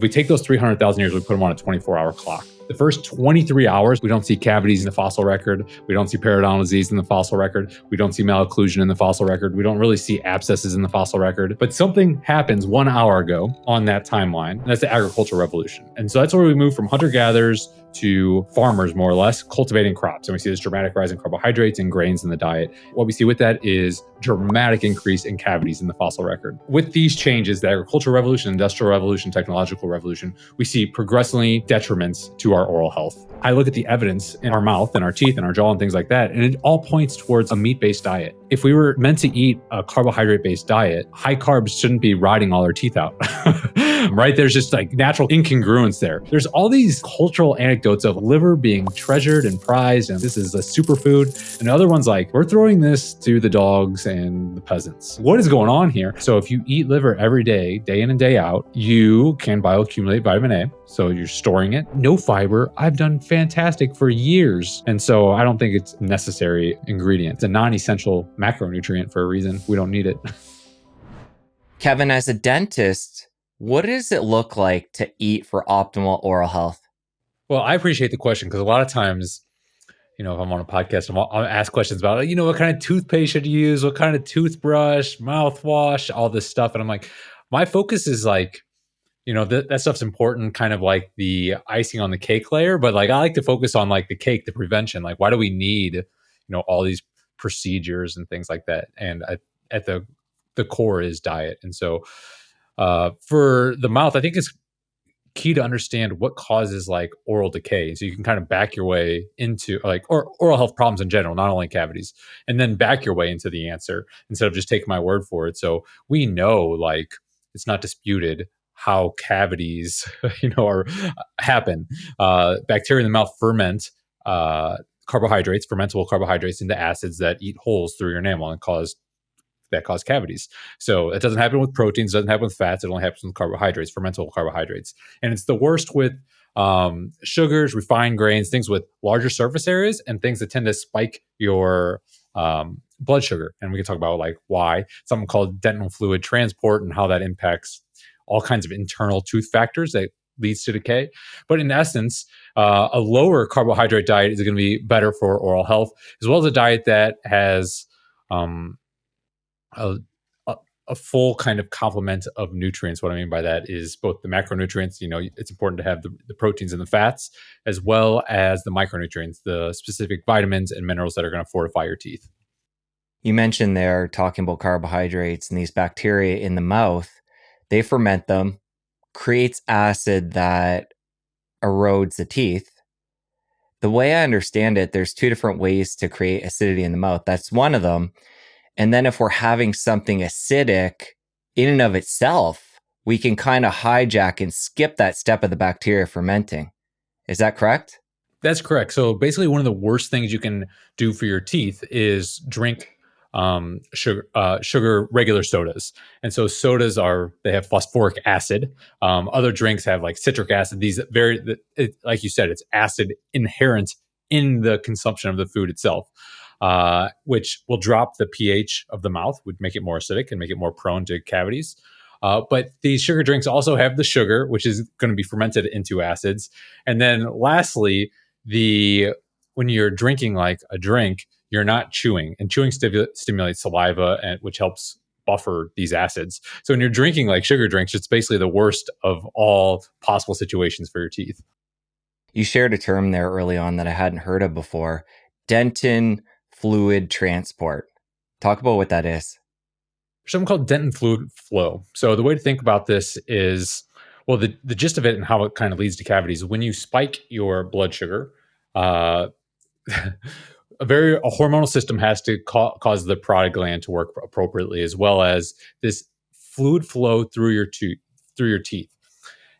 We take those 300,000 years, we put them on a 24-hour clock. The first 23 hours, we don't see cavities in the fossil record. We don't see periodontal disease in the fossil record. We don't see malocclusion in the fossil record. We don't really see abscesses in the fossil record. But something happens 1 hour ago on that timeline, and that's the agricultural revolution. And so that's where we move from hunter-gatherers to farmers, more or less, cultivating crops. And we see this dramatic rise in carbohydrates and grains in the diet. What we see with that is dramatic increase in cavities in the fossil record. With these changes, the agricultural revolution, industrial revolution, technological revolution, we see progressively detriments to our oral health. I look at the evidence in our mouth and our teeth and our jaw and things like that, and it all points towards a meat-based diet. If we were meant to eat a carbohydrate-based diet, high carbs shouldn't be rotting all our teeth out, right? There's just like natural incongruence there. There's all these cultural anecdotes of liver being treasured and prized, and this is a superfood. And other ones like, we're throwing this to the dogs and the peasants. What is going on here? So if you eat liver every day, day in and day out, you can bioaccumulate vitamin A. So you're storing it. No fiber. I've done fantastic for years. And so I don't think it's a necessary ingredient. It's a non-essential macronutrient for a reason. We don't need it. Kevin, as a dentist, what does it look like to eat for optimal oral health? Well, I appreciate the question because a lot of times, if I'm on a podcast, I'll ask questions about, what kind of toothpaste should you use? What kind of toothbrush, mouthwash, all this stuff. And I'm like, my focus is like, that stuff's important, kind of like the icing on the cake layer. But like, I like to focus on like the cake, the prevention. Like, why do we need, all these procedures and things like that? And at the core is diet. And so for the mouth, I think it's key to understand what causes like oral decay. So you can kind of back your way into or oral health problems in general, not only cavities, and then back your way into the answer instead of just taking my word for it. So we know like it's not disputed how cavities, happen. Bacteria in the mouth ferment carbohydrates, fermentable carbohydrates into acids that eat holes through your enamel and cause cavities. So it doesn't happen with proteins, doesn't happen with fats. It only happens with carbohydrates, fermentable carbohydrates. And it's the worst with sugars, refined grains, things with larger surface areas, and things that tend to spike your blood sugar. And we can talk about like why. Something called dental fluid transport and how that impacts all kinds of internal tooth factors that leads to decay. But in essence, a lower carbohydrate diet is going to be better for oral health, as well as a diet that has a full kind of complement of nutrients. What I mean by that is both the macronutrients, it's important to have the proteins and the fats, as well as the micronutrients, the specific vitamins and minerals that are going to fortify your teeth. You mentioned there talking about carbohydrates and these bacteria in the mouth, they ferment them, creates acid that erodes the teeth. The way I understand it, there's two different ways to create acidity in the mouth. That's one of them. And then if we're having something acidic in and of itself, we can kind of hijack and skip that step of the bacteria fermenting. Is that correct? That's correct. So basically one of the worst things you can do for your teeth is drink sugar, regular sodas. And so sodas they have phosphoric acid. Other drinks have like citric acid. These like you said, it's acid inherent in the consumption of the food itself. Which will drop the pH of the mouth, would make it more acidic and make it more prone to cavities. But these sugar drinks also have the sugar, which is going to be fermented into acids. And then lastly, when you're drinking like a drink, you're not chewing, and chewing stimulates saliva, which helps buffer these acids. So when you're drinking like sugar drinks, it's basically the worst of all possible situations for your teeth. You shared a term there early on that I hadn't heard of before, dentin fluid transport. Talk about what that is. Something called dentin fluid flow. So the way to think about this is, well, the gist of it and how it kind of leads to cavities. When you spike your blood sugar, a hormonal system has to cause the parotid gland to work appropriately, as well as this fluid flow through your teeth.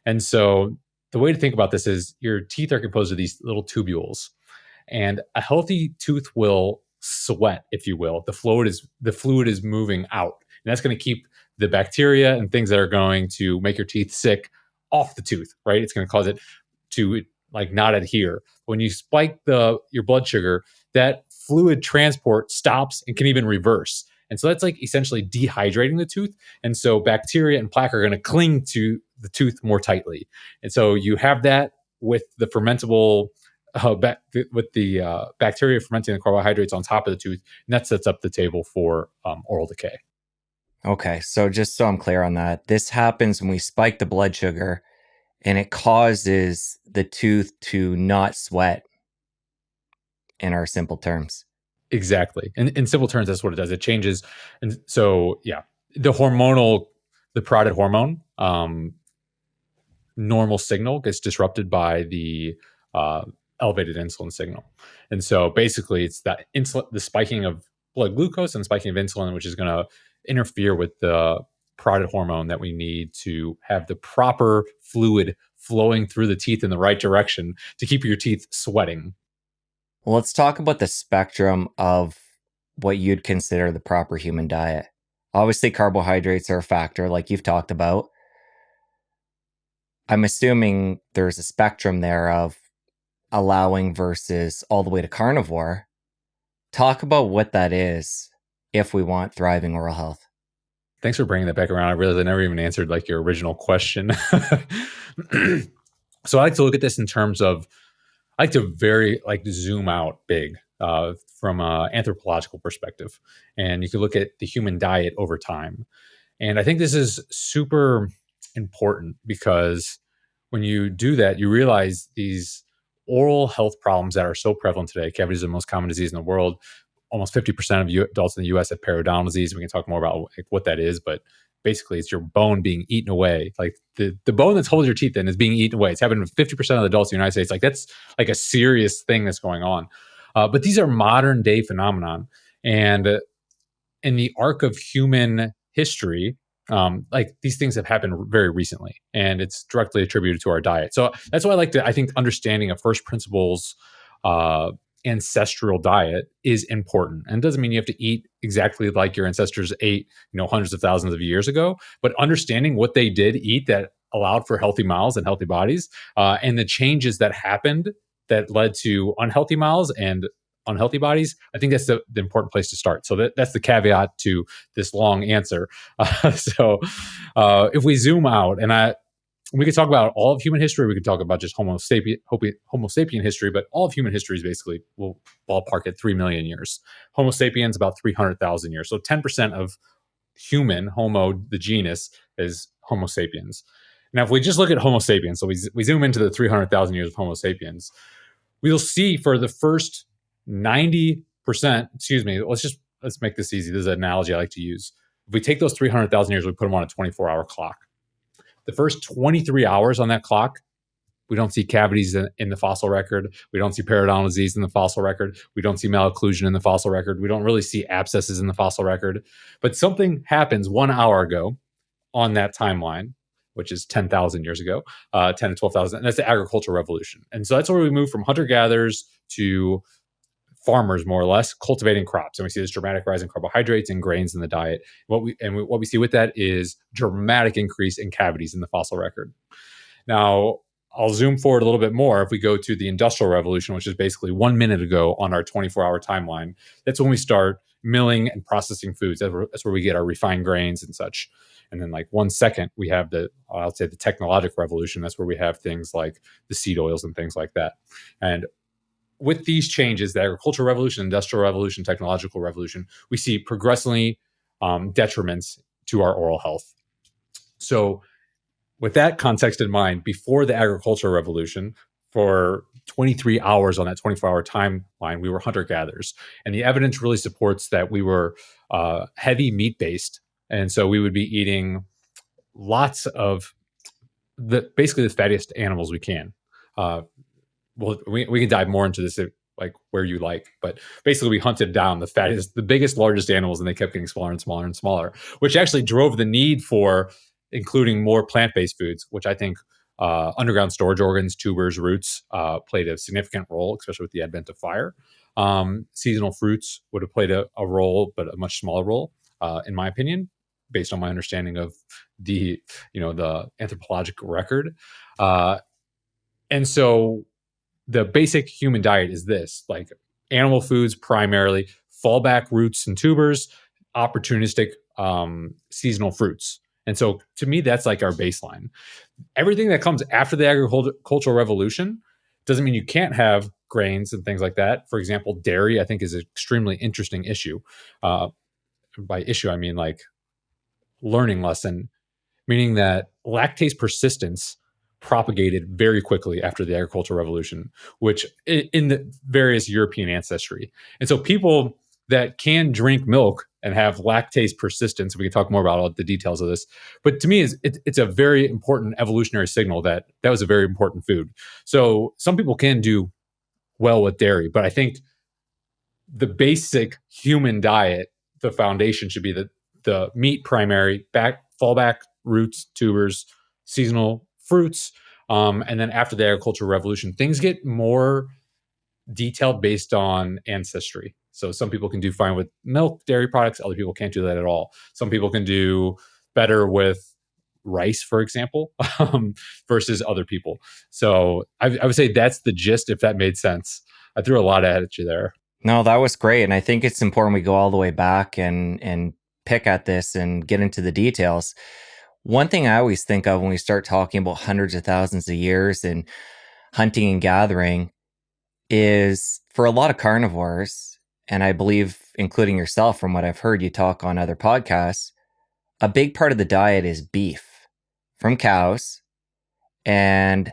And so the way to think about this is your teeth are composed of these little tubules, and a healthy tooth will sweat, if you will. The fluid is moving out, and that's going to keep the bacteria and things that are going to make your teeth sick off the tooth, right? It's going to cause it to like not adhere. When you spike your blood sugar, that fluid transport stops and can even reverse. And so that's like essentially dehydrating the tooth. And so bacteria and plaque are going to cling to the tooth more tightly. And so you have that with the fermentable with the bacteria fermenting the carbohydrates on top of the tooth, and that sets up the table for oral decay. Okay, so just so I'm clear on that, this happens when we spike the blood sugar and it causes the tooth to not sweat, in our simple terms. Exactly. And in simple terms, that's what it does. It changes. And so, yeah, the parotid hormone, normal signal gets disrupted by the elevated insulin signal. And so basically it's that the spiking of blood glucose and spiking of insulin, which is going to interfere with the parotid hormone that we need to have the proper fluid flowing through the teeth in the right direction to keep your teeth sweating. Well, let's talk about the spectrum of what you'd consider the proper human diet. Obviously, carbohydrates are a factor, like you've talked about. I'm assuming there's a spectrum there of allowing versus all the way to carnivore. Talk about what that is if we want thriving oral health. Thanks for bringing that back around. I realized I never even answered like your original question. So I like to look at this in terms of, I like to zoom out big from an anthropological perspective. And you can look at the human diet over time. And I think this is super important because when you do that, you realize these oral health problems that are so prevalent today. Cavities are the most common disease in the world. Almost 50% of adults in the US have periodontal disease. We can talk more about like what that is, but basically it's your bone being eaten away. Like the bone that's holding your teeth in is being eaten away. It's happening to 50% of the adults in the United States. Like that's like a serious thing that's going on. But these are modern day phenomenon. And in the arc of human history, like these things have happened very recently, and it's directly attributed to our diet. So that's why I think understanding a first principles ancestral diet is important. And it doesn't mean you have to eat exactly like your ancestors ate, hundreds of thousands of years ago, but understanding what they did eat that allowed for healthy mouths and healthy bodies, and the changes that happened that led to unhealthy mouths and unhealthy bodies. I think that's the important place to start. So that's the caveat to this long answer. If we zoom out, and we could talk about all of human history. We could talk about just Homo sapien history, but all of human history is basically, we'll ballpark at 3 million years. Homo sapiens about 300,000 years. So 10% of human, Homo, the genus, is Homo sapiens. Now, if we just look at Homo sapiens, so we zoom into the 300,000 years of Homo sapiens, we'll see for the first 90%, let's make this easy. This is an analogy I like to use. If we take those 300,000 years, we put them on a 24-hour clock. The first 23 hours on that clock, we don't see cavities in the fossil record. We don't see periodontal disease in the fossil record. We don't see malocclusion in the fossil record. We don't really see abscesses in the fossil record. But something happens 1 hour ago on that timeline, which is 10,000 years ago, 10 to 12,000. And that's the agricultural revolution. And so that's where we move from hunter-gatherers to farmers, more or less, cultivating crops. And we see this dramatic rise in carbohydrates and grains in the diet. What we see with that is dramatic increase in cavities in the fossil record. Now, I'll zoom forward a little bit more. If we go to the Industrial Revolution, which is basically 1 minute ago on our 24-hour timeline, that's when we start milling and processing foods. That's where we get our refined grains and such. And then like 1 second, we have the technological revolution. That's where we have things like the seed oils and things like that. And with these changes, the agricultural revolution, industrial revolution, technological revolution, we see progressively detriments to our oral health. So with that context in mind, before the agricultural revolution, for 23 hours on that 24-hour timeline, we were hunter-gatherers. And the evidence really supports that we were heavy meat-based. And so we would be eating lots of basically the fattiest animals we can. Well, we can dive more into this like where you like, but basically we hunted down the biggest, largest animals, and they kept getting smaller and smaller and smaller, which actually drove the need for including more plant-based foods, which I think underground storage organs, tubers, roots played a significant role, especially with the advent of fire. Seasonal fruits would have played a role, but a much smaller role, in my opinion, based on my understanding of the anthropological record. And so the basic human diet is this, like animal foods primarily, fallback roots and tubers, opportunistic seasonal fruits. And so to me, that's like our baseline. Everything that comes after the agricultural revolution doesn't mean you can't have grains and things like that. For example, dairy, I think, is an extremely interesting issue. By issue, I mean like learning lesson, meaning that lactase persistence propagated very quickly after the agricultural revolution, which in the various European ancestry. And so people that can drink milk and have lactase persistence, we can talk more about all the details of this. But to me, it's a very important evolutionary signal that that was a very important food. So some people can do well with dairy, but I think the basic human diet, the foundation should be the meat primary, fallback roots, tubers, seasonal fruits, and then after the agricultural revolution, things get more detailed based on ancestry. So some people can do fine with milk, dairy products. Other people can't do that at all. Some people can do better with rice, for example, versus other people. So I would say that's the gist, if that made sense. I threw a lot at you there. No, that was great. And I think it's important we go all the way back and pick at this and get into the details. One thing I always think of when we start talking about hundreds of thousands of years and hunting and gathering is for a lot of carnivores, and I believe, including yourself, from what I've heard you talk on other podcasts, a big part of the diet is beef from cows. And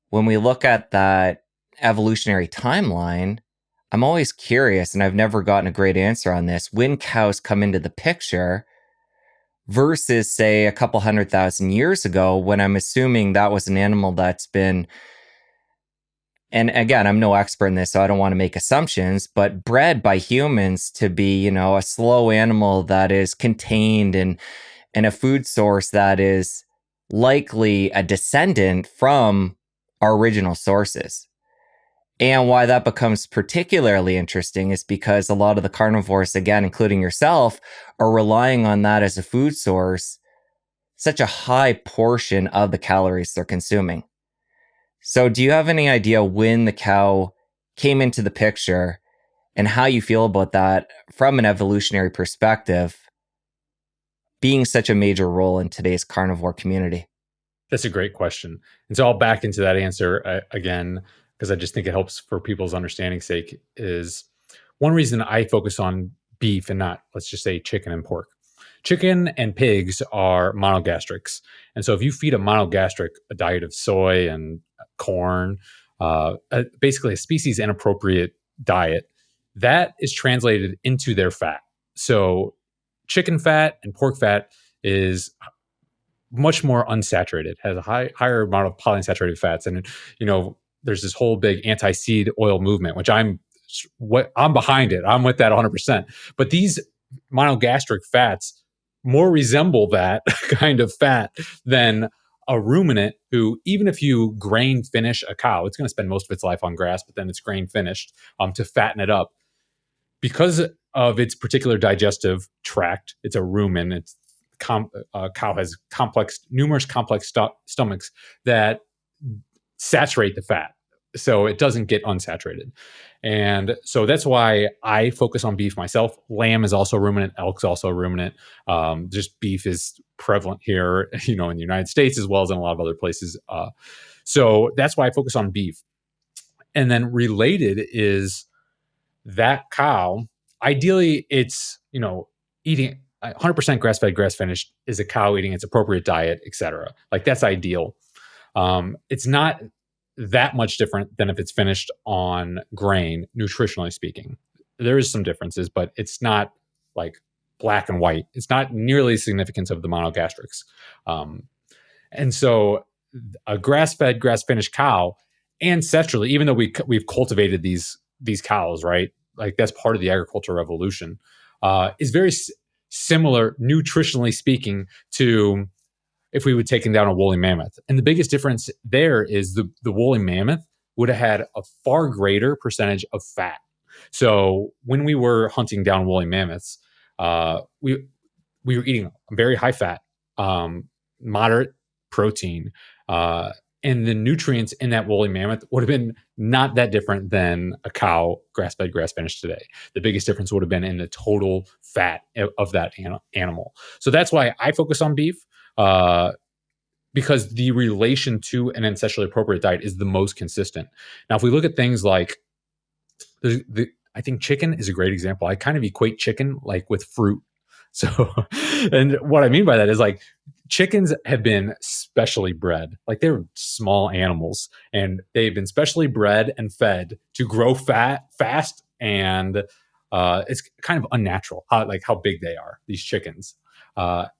when we look at that evolutionary timeline, I'm always curious, and I've never gotten a great answer on this, when cows come into the picture versus, say, a couple 100,000 years ago, when I'm assuming that was an animal that's been, and again, I'm no expert in this, so I don't want to make assumptions, but bred by humans to be, a slow animal that is contained and a food source that is likely a descendant from our original sources. And why that becomes particularly interesting is because a lot of the carnivores, again, including yourself, are relying on that as a food source, such a high portion of the calories they're consuming. So do you have any idea when the cow came into the picture and how you feel about that from an evolutionary perspective, being such a major role in today's carnivore community? That's a great question. And so I'll back into that answer again, because I just think it helps for people's understanding's sake. Is one reason I focus on beef and not, let's just say, chicken and pork. Chicken and pigs are monogastrics. And so if you feed a monogastric a diet of soy and corn, basically a species inappropriate diet, that is translated into their fat. So chicken fat and pork fat is much more unsaturated, has a higher amount of polyunsaturated fats. And, there's this whole big anti-seed oil movement, which I'm behind it. I'm with that 100%. But these monogastric fats more resemble that kind of fat than a ruminant who, even if you grain finish a cow, it's going to spend most of its life on grass, but then it's grain finished to fatten it up. Because of its particular digestive tract, it's a rumen. Cow has numerous complex stomachs that saturate the fat, so it doesn't get unsaturated. And so that's why I focus on beef myself. Lamb is also ruminant. Elk's also ruminant. Just beef is prevalent here, in the United States as well as in a lot of other places. So that's why I focus on beef. And then related is that cow. Ideally, it's eating 100% grass-fed, grass-finished is a cow eating its appropriate diet, etc. Like that's ideal. It's not that much different than if it's finished on grain, nutritionally speaking. There is some differences, but it's not like black and white. It's not nearly the significance of the monogastrics. And so a grass-fed, grass-finished cow, ancestrally, even though we've cultivated these cows, right? Like that's part of the agricultural revolution, is very similar, nutritionally speaking, to if we would taken down a woolly mammoth. And the biggest difference there is the woolly mammoth would have had a far greater percentage of fat. So when we were hunting down woolly mammoths, we were eating very high fat, moderate protein, and the nutrients in that woolly mammoth would have been not that different than a cow grass-fed, grass-finished today. The biggest difference would have been in the total fat of that animal. So that's why I focus on beef. because the relation to an ancestrally appropriate diet is the most consistent. Now, if we look at things like I think chicken is a great example. I kind of equate chicken like with fruit. So, and what I mean by that is like chickens have been specially bred. Like they're small animals and they've been specially bred and fed to grow fast. And it's kind of unnatural how big they are, these chickens.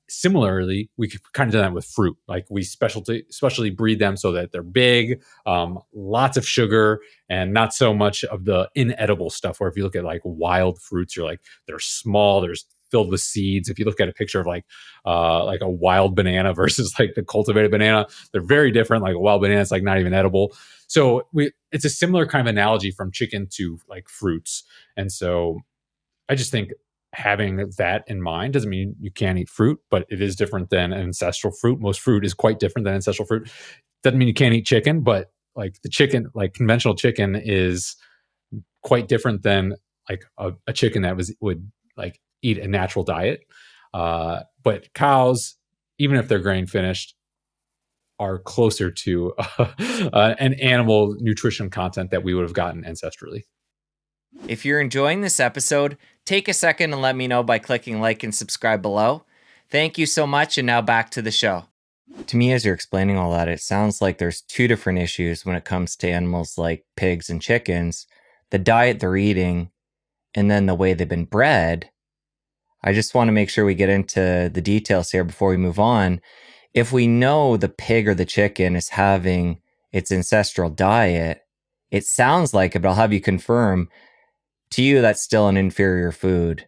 Similarly, we could kind of do that with fruit. Like we specially breed them so that they're big, lots of sugar, and not so much of the inedible stuff. Where if you look at like wild fruits, you're like they're small, there's filled with seeds. If you look at a picture of like a wild banana versus like the cultivated banana, they're very different. Like a wild banana, it's like not even edible. So it's a similar kind of analogy from chicken to like fruits. And so I just think having that in mind doesn't mean you can't eat fruit, but it is different than ancestral fruit. Most fruit is quite different than ancestral fruit. Doesn't mean you can't eat chicken, but like the chicken, like conventional chicken is quite different than like a chicken that would like eat a natural diet. But cows, even if they're grain finished, are closer to an animal nutrition content that we would have gotten ancestrally. If you're enjoying this episode, take a second and let me know by clicking like and subscribe below. Thank you so much, and now back to the show. To me, as you're explaining all that, it sounds like there's two different issues when it comes to animals like pigs and chickens. The diet they're eating, and then the way they've been bred. I just want to make sure we get into the details here before we move on. If we know the pig or the chicken is having its ancestral diet, it sounds like it, but I'll have you confirm, to you, that's still an inferior food,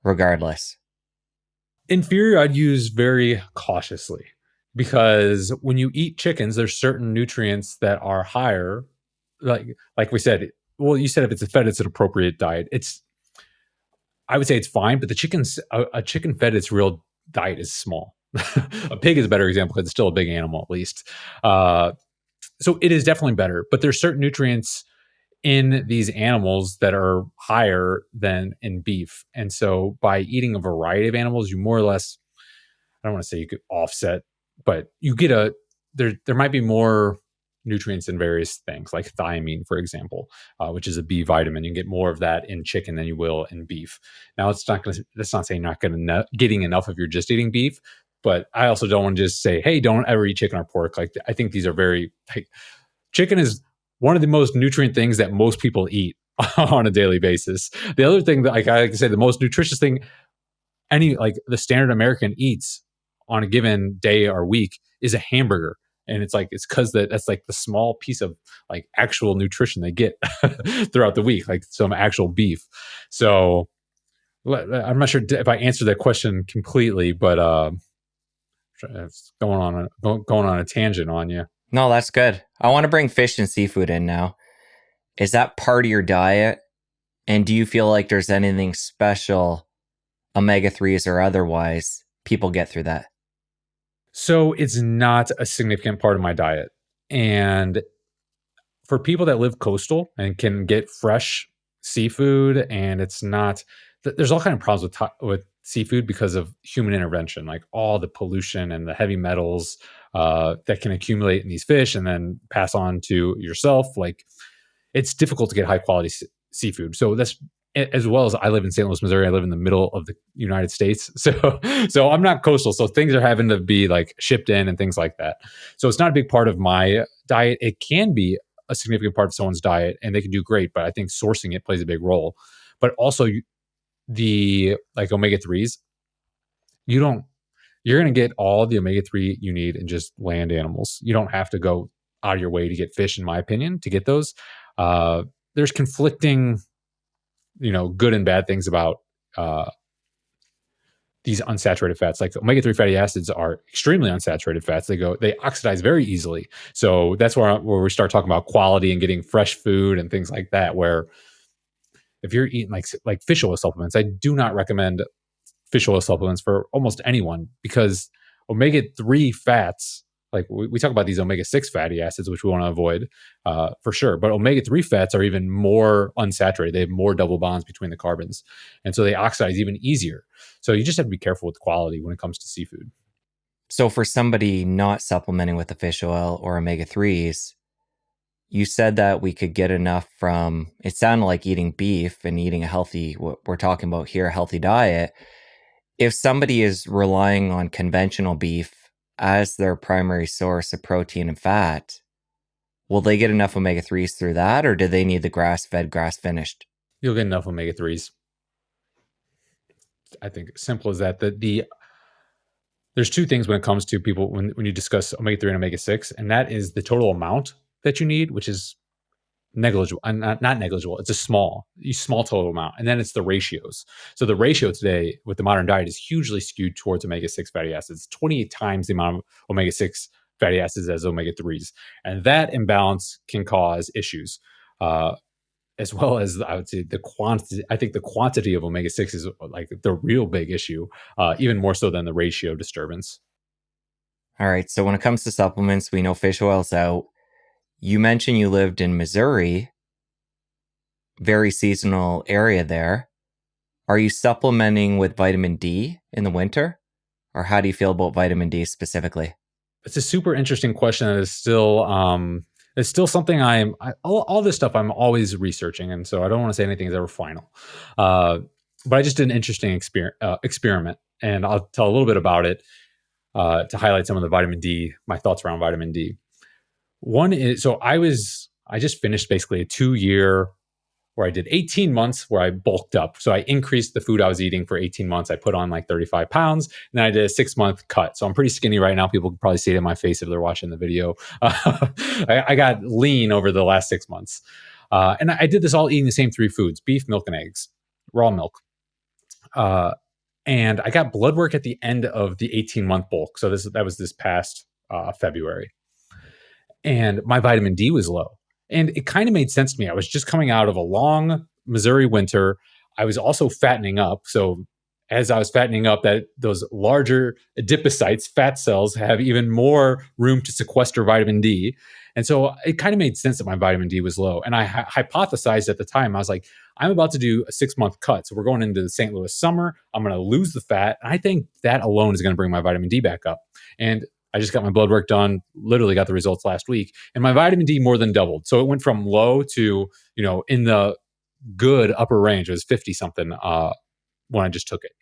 regardless. Inferior, I'd use very cautiously, because when you eat chickens, there's certain nutrients that are higher. Like we said, well, you said if it's fed, it's an appropriate diet. I would say it's fine, but a chicken fed its real diet is small. A pig is a better example because it's still a big animal, at least. So it is definitely better, but there's certain nutrients in these animals that are higher than in beef. And so by eating a variety of animals, you more or less, I don't want to say you could offset, but you get there might be more nutrients in various things like thiamine, for example, which is a B vitamin. You can get more of that in chicken than you will in beef. Now that's not saying you're not getting enough if you're just eating beef, but I also don't want to just say, hey, don't ever eat chicken or pork. Like I think these are chicken is one of the most nutrient things that most people eat on a daily basis. The other thing that like I like to say, the most nutritious thing the standard American eats on a given day or week is a hamburger. And it's because that's like the small piece of like actual nutrition they get throughout the week, like some actual beef. So I'm not sure if I answered that question completely, but it's going on a tangent on you. No, that's good. I want to bring fish and seafood in now. Is that part of your diet? And do you feel like there's anything special, omega-3s or otherwise, people get through that? So it's not a significant part of my diet. And for people that live coastal and can get fresh seafood, and there's all kind of problems with seafood because of human intervention, like all the pollution and the heavy metals that can accumulate in these fish and then pass on to yourself. Like it's difficult to get high quality seafood. So that's, as well as I live in St. Louis, Missouri. I live in the middle of the United States. So I'm not coastal. So things are having to be like shipped in and things like that. So it's not a big part of my diet. It can be a significant part of someone's diet and they can do great, but I think sourcing it plays a big role. But also the like omega-3s, you're going to get all the omega-3 you need in just land animals. You don't have to go out of your way to get fish, in my opinion, to get those. There's conflicting good and bad things about these unsaturated fats. Like omega-3 fatty acids are extremely unsaturated fats. They oxidize very easily. So that's where we start talking about quality and getting fresh food and things like that, where if you're eating like fish oil supplements, I do not recommend fish oil supplements for almost anyone, because omega-3 fats, like we talk about these omega-6 fatty acids, which we want to avoid for sure. But omega-3 fats are even more unsaturated. They have more double bonds between the carbons. And so they oxidize even easier. So you just have to be careful with quality when it comes to seafood. So for somebody not supplementing with the fish oil or omega-3s, you said that we could get enough from, it sounded like eating beef and eating a healthy, what we're talking about here, a healthy diet. If somebody is relying on conventional beef as their primary source of protein and fat, will they get enough omega-3s through that, or do they need the grass-fed, grass-finished? You'll get enough omega-3s. I think simple as that. There's two things when it comes to people when you discuss omega-3 and omega-6, and that is the total amount that you need, which is negligible. Not negligible. It's a small total amount, and then it's the ratios. So the ratio today with the modern diet is hugely skewed towards omega-6 fatty acids. 28 times the amount of omega-6 fatty acids as omega-3s, and that imbalance can cause issues. As well as I would say the quantity. I think the quantity of omega-6 is like the real big issue, even more so than the ratio disturbance. All right. So when it comes to supplements, we know fish oil's out. You mentioned you lived in Missouri, very seasonal area there. Are you supplementing with vitamin D in the winter? Or how do you feel about vitamin D specifically? It's a super interesting question that is still it's still something all this stuff I'm always researching, and so I don't want to say anything is ever final. But I just did an interesting experiment, and I'll tell a little bit about it to highlight some of the vitamin D, my thoughts around vitamin D. One is, so I just finished basically a 2-year where I did 18 months where I bulked up. So I increased the food I was eating for 18 months. I put on like 35 pounds, and then I did a 6-month cut. So I'm pretty skinny right now. People can probably see it in my face if they're watching the video. I got lean over the last 6 months. And I did this all eating the same 3 foods: beef, milk, and eggs, raw milk. And I got blood work at the end of the 18-month bulk. So that was this past February. And my vitamin D was low. And it kind of made sense to me. I was just coming out of a long Missouri winter. I was also fattening up. So as I was fattening up, that those larger adipocytes, fat cells, have even more room to sequester vitamin D. And so it kind of made sense that my vitamin D was low. And I hypothesized at the time, I was like, I'm about to do a 6-month cut. So we're going into the St. Louis summer. I'm going to lose the fat. And I think that alone is going to bring my vitamin D back up. And I just got my blood work done, literally got the results last week, and my vitamin D more than doubled. So it went from low to, in the good upper range. It was 50 something when I just took it.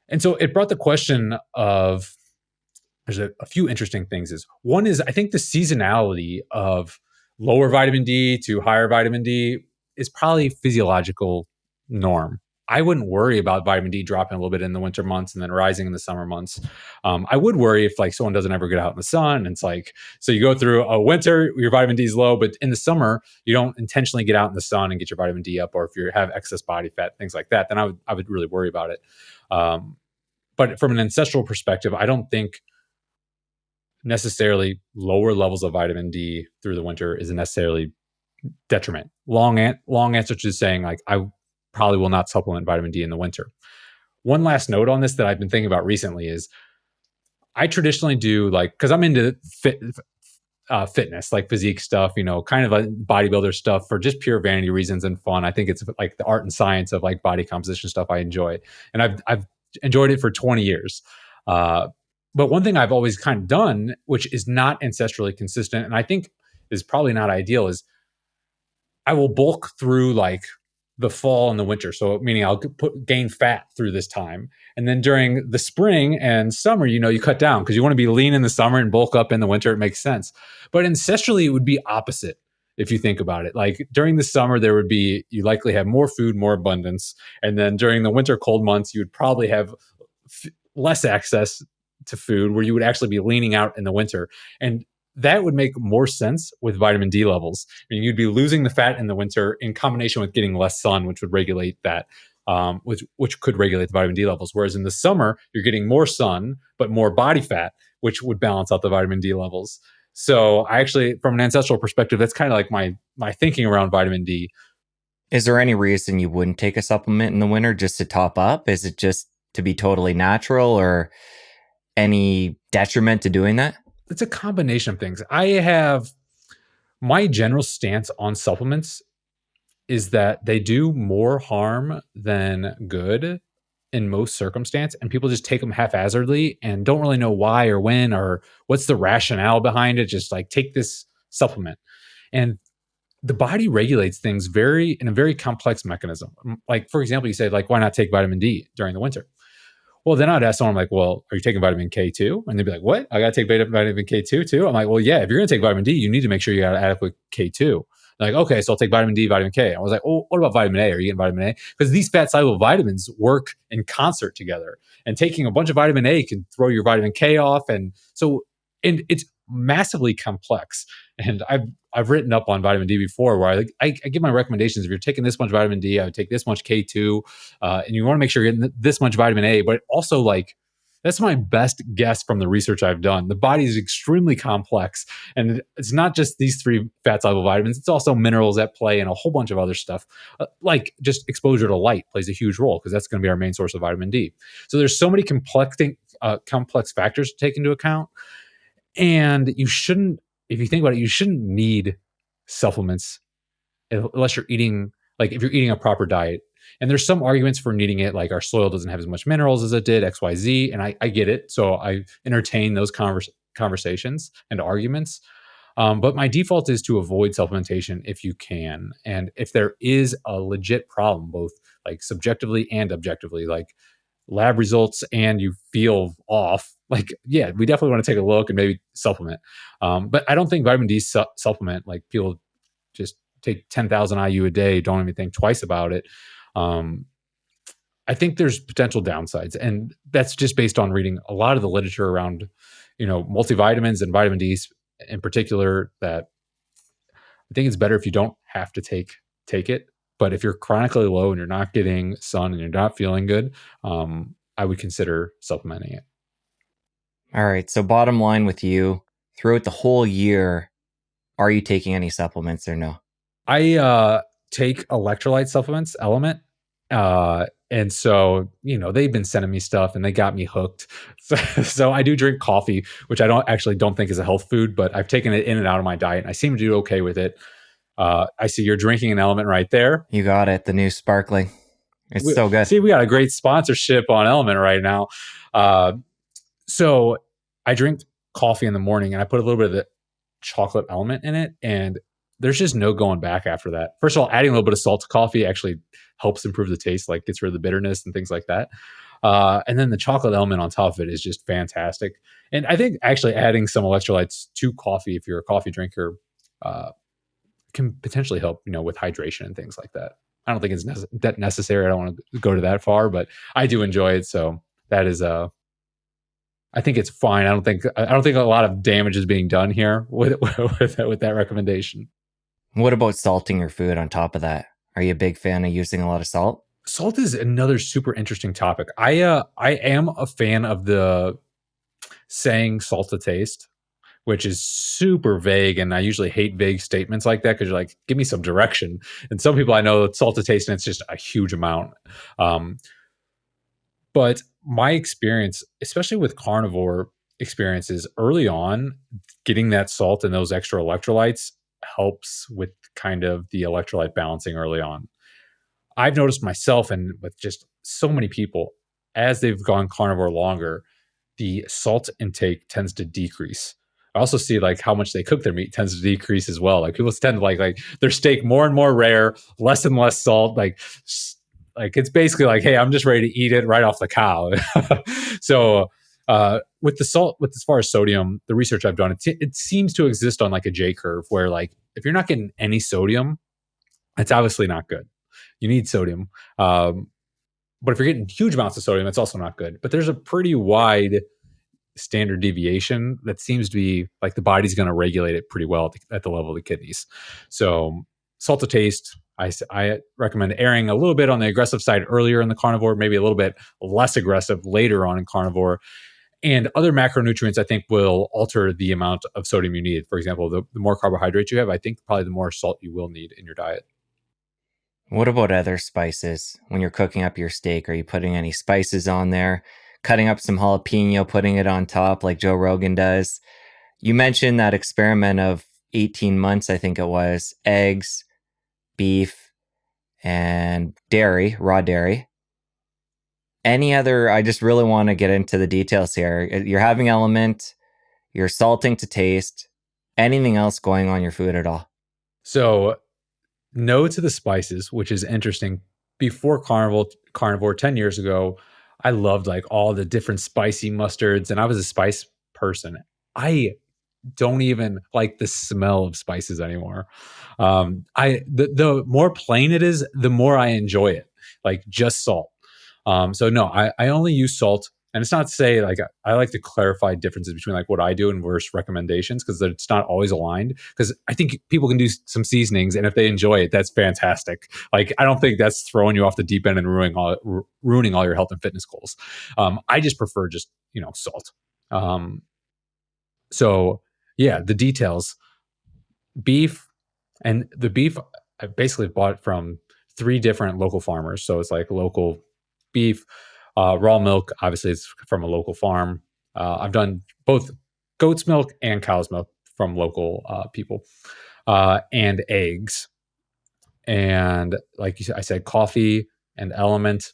And so it brought the question of, there's a few interesting things. One is, I think the seasonality of lower vitamin D to higher vitamin D is probably physiological norm. I wouldn't worry about vitamin D dropping a little bit in the winter months and then rising in the summer months. I would worry if like someone doesn't ever get out in the sun. And it's like, so you go through a winter, your vitamin D is low, but in the summer, you don't intentionally get out in the sun and get your vitamin D up, or if you have excess body fat, things like that, then I would really worry about it. But from an ancestral perspective, I don't think necessarily lower levels of vitamin D through the winter is necessarily detriment. Long answer to saying, like, I probably will not supplement vitamin D in the winter. One last note on this that I've been thinking about recently is I traditionally do, like, because I'm into fitness, like physique stuff, kind of a bodybuilder stuff for just pure vanity reasons and fun. I think it's like the art and science of like body composition stuff I enjoy. And I've enjoyed it for 20 years. But one thing I've always kind of done, which is not ancestrally consistent, and I think is probably not ideal, is I will bulk through like the fall and the winter. So meaning I'll gain fat through this time. And then during the spring and summer, you cut down because you want to be lean in the summer and bulk up in the winter. It makes sense. But ancestrally, it would be opposite if you think about it. Like during the summer, you likely have more food, more abundance. And then during the winter cold months, you would probably have less access to food, where you would actually be leaning out in the winter. And that would make more sense with vitamin D levels. I mean, you'd be losing the fat in the winter in combination with getting less sun, which would regulate that, which could regulate the vitamin D levels. Whereas in the summer, you're getting more sun, but more body fat, which would balance out the vitamin D levels. So I actually, from an ancestral perspective, that's kind of like my thinking around vitamin D. Is there any reason you wouldn't take a supplement in the winter just to top up? Is it just to be totally natural, or any detriment to doing that? It's a combination of things. My general stance on supplements is that they do more harm than good in most circumstance, and people just take them haphazardly and don't really know why or when or what's the rationale behind it. Just like take this supplement, and the body regulates things very in a very complex mechanism. Like for example, you say like, why not take vitamin D during the winter? Well, then I'd ask someone like, well, are you taking vitamin K too? And they'd be like, what? I got to take vitamin K2 too? I'm like, well, yeah, if you're going to take vitamin D, you need to make sure you got adequate K2. They're like, okay, so I'll take vitamin D, vitamin K. I was like, oh, what about vitamin A? Are you getting vitamin A? Because these fat soluble vitamins work in concert together. And taking a bunch of vitamin A can throw your vitamin K off. And it's massively complex. And I've written up on vitamin D before where I give my recommendations. If you're taking this much vitamin D, I would take this much K2, and you want to make sure you're getting this much vitamin A, but also like that's my best guess from the research I've done. The body is extremely complex, and it's not just these three fat soluble vitamins. It's also minerals at play and a whole bunch of other stuff. Like just exposure to light plays a huge role because that's going to be our main source of vitamin D. So there's so many complex factors to take into account, and you shouldn't. If you think about it, you shouldn't need supplements unless you're eating, like if you're eating a proper diet. And there's some arguments for needing it, like our soil doesn't have as much minerals as it did, XYZ. And I get it. So I entertain those conversations and arguments. But my default is to avoid supplementation if you can. And if there is a legit problem, both like subjectively and objectively, like lab results and you feel off, like, yeah, we definitely want to take a look and maybe supplement. But I don't think vitamin D supplement, like people just take 10,000 IU a day, don't even think twice about it. Um, I think there's potential downsides, and that's just based on reading a lot of the literature around, multivitamins and vitamin D in particular. That I think it's better if you don't have to take it. But if you're chronically low and you're not getting sun and you're not feeling good, I would consider supplementing it. All right. So bottom line with you, throughout the whole year, are you taking any supplements or no? I take electrolyte supplements, Element. And so, they've been sending me stuff and they got me hooked. So I do drink coffee, which I don't think is a health food, but I've taken it in and out of my diet and I seem to do okay with it. I see you're drinking an Element right there. You got it. The new sparkling. It's so good. See, we got a great sponsorship on Element right now. So I drink coffee in the morning and I put a little bit of the chocolate element in it, and there's just no going back after that. First of all, adding a little bit of salt to coffee actually helps improve the taste, like gets rid of the bitterness and things like that. And then the chocolate element on top of it is just fantastic. And I think actually adding some electrolytes to coffee, if you're a coffee drinker, can potentially help, with hydration and things like that. I don't think it's that necessary. I don't want to go to that far, but I do enjoy it. So that is I think it's fine. I don't think a lot of damage is being done here with that recommendation. What about salting your food on top of that? Are you a big fan of using a lot of salt? Salt is another super interesting topic. I am a fan of the saying salt to taste, which is super vague, and I usually hate vague statements like that because you're like, give me some direction. And some people I know salt to taste, and it's just a huge amount. But my experience, especially with carnivore experiences early on, getting that salt and those extra electrolytes helps with kind of the electrolyte balancing early on. I've noticed myself and with just so many people, as they've gone carnivore longer, the salt intake tends to decrease. I also see like how much they cook their meat tends to decrease as well. Like people tend to like their steak more and more rare, less and less salt. Like it's basically like, hey, I'm just ready to eat it right off the cow. So with the salt, with as far as sodium, the research I've done, it seems to exist on like a J curve where like if you're not getting any sodium, it's obviously not good. You need sodium. But if you're getting huge amounts of sodium, it's also not good. But there's a pretty wide standard deviation that seems to be like the body's going to regulate it pretty well at the level of the kidneys. So salt to taste, I recommend airing a little bit on the aggressive side earlier in the carnivore, maybe a little bit less aggressive later on in carnivore. And other macronutrients, I think, will alter the amount of sodium you need. For example, the more carbohydrates you have, I think probably the more salt you will need in your diet. What about other spices? When you're cooking up your steak, are you putting any spices on there? Cutting up some jalapeno, putting it on top like Joe Rogan does? You mentioned that experiment of 18 months, I think it was, eggs, beef, and dairy, raw dairy. I just really want to get into the details here. You're having element, you're salting to taste. Anything else going on your food at all? So no to the spices, which is interesting. Before carnivore 10 years ago, I loved like all the different spicy mustards and I was a spice person. I don't even like the smell of spices anymore. The more plain it is, the more I enjoy it. Like just salt. So no, I only use salt, and it's not to say like I like to clarify differences between like what I do and versus recommendations because it's not always aligned. Because I think people can do some seasonings, and if they enjoy it, that's fantastic. Like I don't think that's throwing you off the deep end and ruining all your health and fitness goals. I just prefer just salt. Um, so yeah, the details. Beef, and the beef I basically bought from 3 different local farmers. So it's like local beef, raw milk, obviously it's from a local farm. I've done both goat's milk and cow's milk from local people, and eggs. And like I said, coffee and element.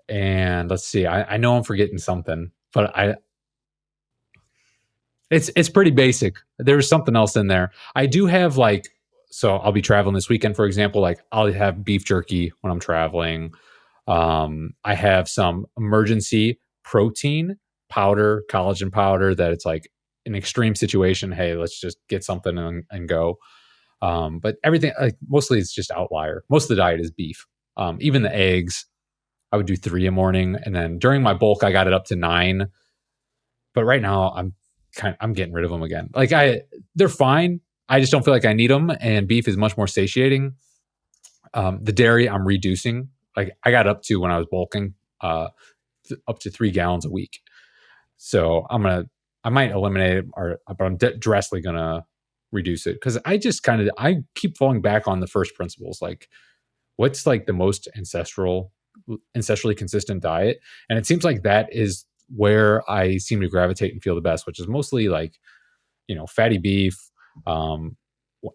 And let's see, I know I'm forgetting something, but it's pretty basic. There's something else in there. I do have like, so I'll be traveling this weekend, for example. Like I'll have beef jerky when I'm traveling. I have some emergency protein powder, collagen powder that it's like an extreme situation. Hey, let's just get something and go. But everything, like mostly it's just outlier. Most of the diet is beef. Even the eggs, I would do 3 a morning, and then during my bulk, I got it up to 9. But right now, I'm getting rid of them again. Like they're fine. I just don't feel like I need them, and beef is much more satiating. The dairy I'm reducing. Like I got up to when I was bulking, up to 3 gallons a week. So I might eliminate it, but I'm drastically gonna reduce it because I keep falling back on the first principles. Like, what's like the most ancestrally consistent diet? And it seems like that is where I seem to gravitate and feel the best, which is mostly like fatty beef. Um,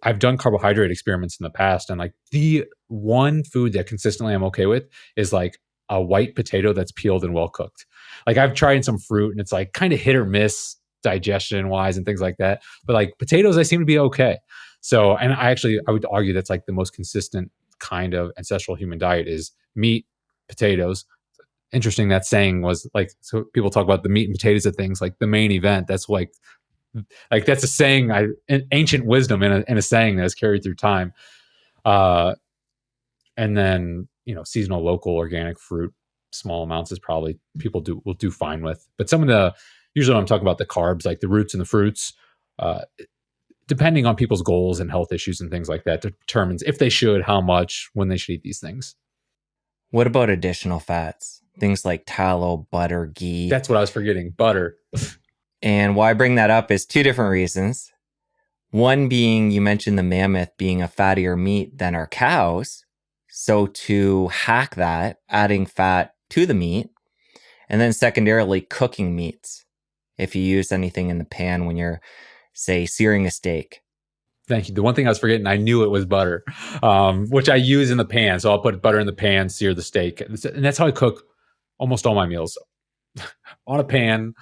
I've done carbohydrate experiments in the past, and like the one food that consistently I'm okay with is like a white potato that's peeled and well cooked. Like I've tried some fruit, and it's like kind of hit or miss digestion wise and things like that. But like potatoes, I seem to be okay. So, and I would argue that's like the most consistent kind of ancestral human diet is meat, potatoes. Interesting that saying was like, so people talk about the meat and potatoes of things like the main event. That's like that's a saying, an ancient wisdom in a saying that has carried through time. And then seasonal, local, organic fruit, small amounts is probably people will do fine with. But some of the usually when I'm talking about the carbs, like the roots and the fruits, depending on people's goals and health issues and things like that, determines if they should, how much, when they should eat these things. What about additional fats? Things like tallow, butter, ghee. That's what I was forgetting. Butter. And why I bring that up is 2 different reasons. One being, you mentioned the mammoth being a fattier meat than our cows. So to hack that, adding fat to the meat, and then secondarily cooking meats. If you use anything in the pan when you're, say, searing a steak. Thank you. The one thing I was forgetting, I knew it was butter, which I use in the pan. So I'll put butter in the pan, sear the steak. And that's how I cook almost all my meals. On a pan,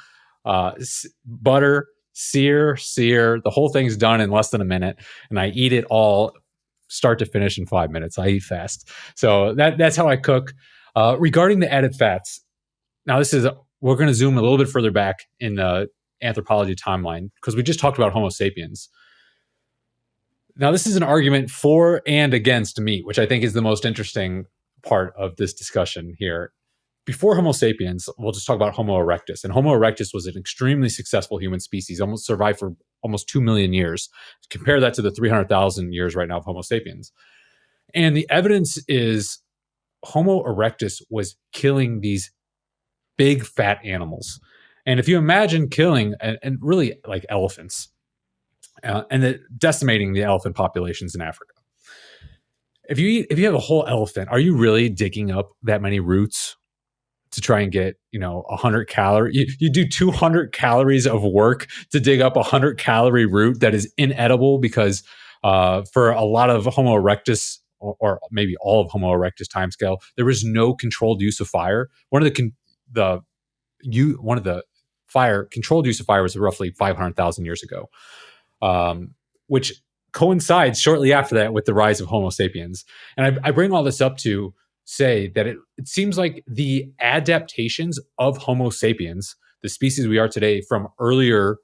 butter, sear. The whole thing's done in less than a minute. And I eat it all start to finish in 5 minutes. I eat fast. So that's how I cook. Regarding the added fats, now we're going to zoom a little bit further back in the anthropology timeline because we just talked about Homo sapiens. Now, this is an argument for and against meat, which I think is the most interesting part of this discussion here. Before Homo sapiens, we'll just talk about Homo erectus. And Homo erectus was an extremely successful human species, almost survived for almost 2 million years. Compare that to the 300,000 years right now of Homo sapiens. And the evidence is Homo erectus was killing these big fat animals. And if you imagine killing, and really like elephants, and decimating the elephant populations in Africa. If you have a whole elephant, are you really digging up that many roots to try and get 100 calories? You do 200 calories of work to dig up 100-calorie root that is inedible because for a lot of Homo erectus or maybe all of Homo erectus timescale, there was no controlled use of fire. One of the fire controlled use of fire was roughly 500,000 years ago, which coincides shortly after that with the rise of Homo sapiens. And I bring all this up to say that it seems like the adaptations of Homo sapiens, the species we are today, from earlier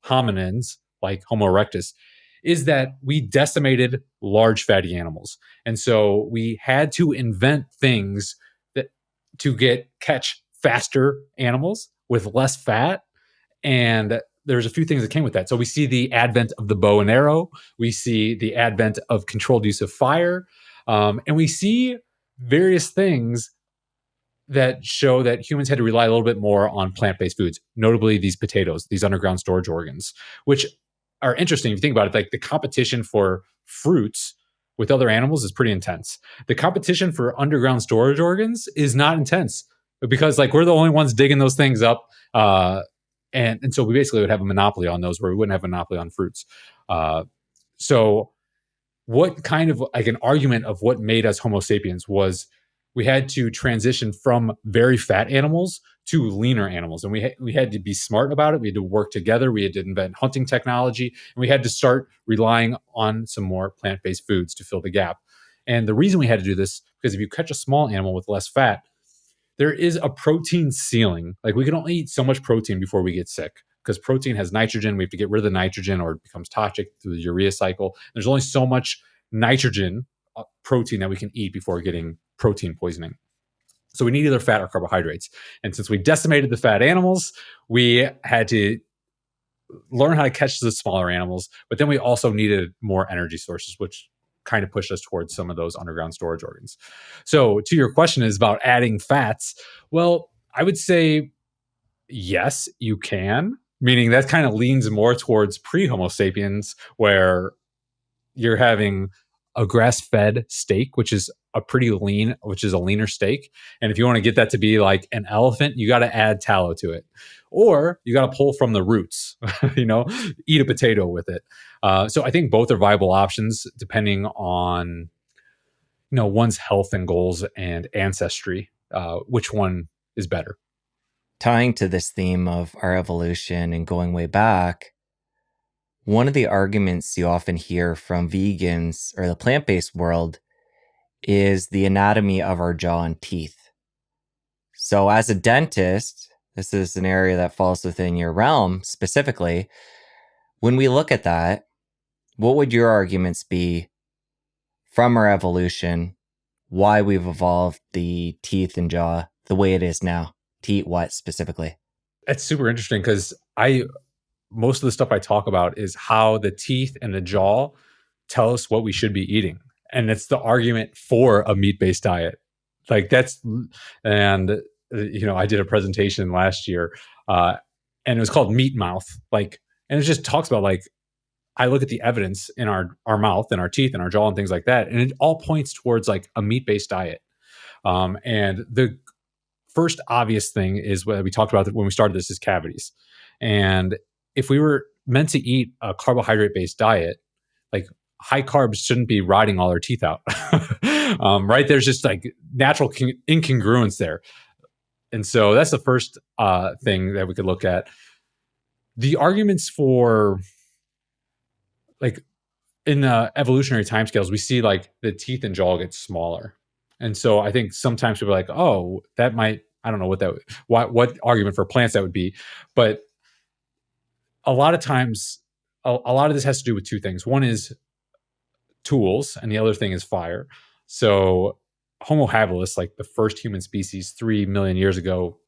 hominins like Homo erectus, is that we decimated large fatty animals. And so we had to invent things that to catch faster animals with less fat. And there's a few things that came with that. So we see the advent of the bow and arrow. We see the advent of controlled use of fire. And we see various things that show that humans had to rely a little bit more on plant-based foods, notably these potatoes, these underground storage organs, which are interesting if you think about it. Like the competition for fruits with other animals is pretty intense. The competition for underground storage organs is not intense because like we're the only ones digging those things up. And so we basically would have a monopoly on those where we wouldn't have a monopoly on fruits. So what kind of like an argument of what made us Homo sapiens was we had to transition from very fat animals to leaner animals. And we had to be smart about it. We had to work together. We had to invent hunting technology. And we had to start relying on some more plant-based foods to fill the gap. And the reason we had to do this, because if you catch a small animal with less fat, there is a protein ceiling. Like we can only eat so much protein before we get sick because protein has nitrogen. We have to get rid of the nitrogen or it becomes toxic through the urea cycle. There's only so much nitrogen protein that we can eat before getting protein poisoning. So we need either fat or carbohydrates. And since we decimated the fat animals, we had to learn how to catch the smaller animals, but then we also needed more energy sources, which kind of pushed us towards some of those underground storage organs. So to your question is about adding fats. Well, I would say yes, you can, meaning that kind of leans more towards pre-Homo sapiens, where you're having a grass-fed steak, which is a leaner steak. And if you want to get that to be like an elephant, you got to add tallow to it, or you got to pull from the roots, eat a potato with it. So I think both are viable options depending on, one's health and goals and ancestry. Which one is better? Tying to this theme of our evolution and going way back, one of the arguments you often hear from vegans or the plant-based world is the anatomy of our jaw and teeth. So as a dentist, this is an area that falls within your realm specifically. When we look at that, what would your arguments be from our evolution, why we've evolved the teeth and jaw the way it is now? To eat what specifically? It's super interesting because most of the stuff I talk about is how the teeth and the jaw tell us what we should be eating. And it's the argument for a meat-based diet. Like and I did a presentation last year and it was called Meat Mouth. And it just talks about I look at the evidence in our mouth and our teeth and our jaw and things like that. And it all points towards a meat-based diet. And the first obvious thing is what we talked about when we started this is cavities. And if we were meant to eat a carbohydrate-based diet, high carbs shouldn't be rotting all our teeth out. Right? There's just natural incongruence there. And so that's the first thing that we could look at. The arguments for in the evolutionary timescales, we see the teeth and jaw get smaller. And so I think sometimes people are like, oh, that might, I don't know what argument for plants that would be. But a lot of times, a lot of this has to do with two things. One is tools, and the other thing is fire. So Homo habilis, the first human species 3 million years ago,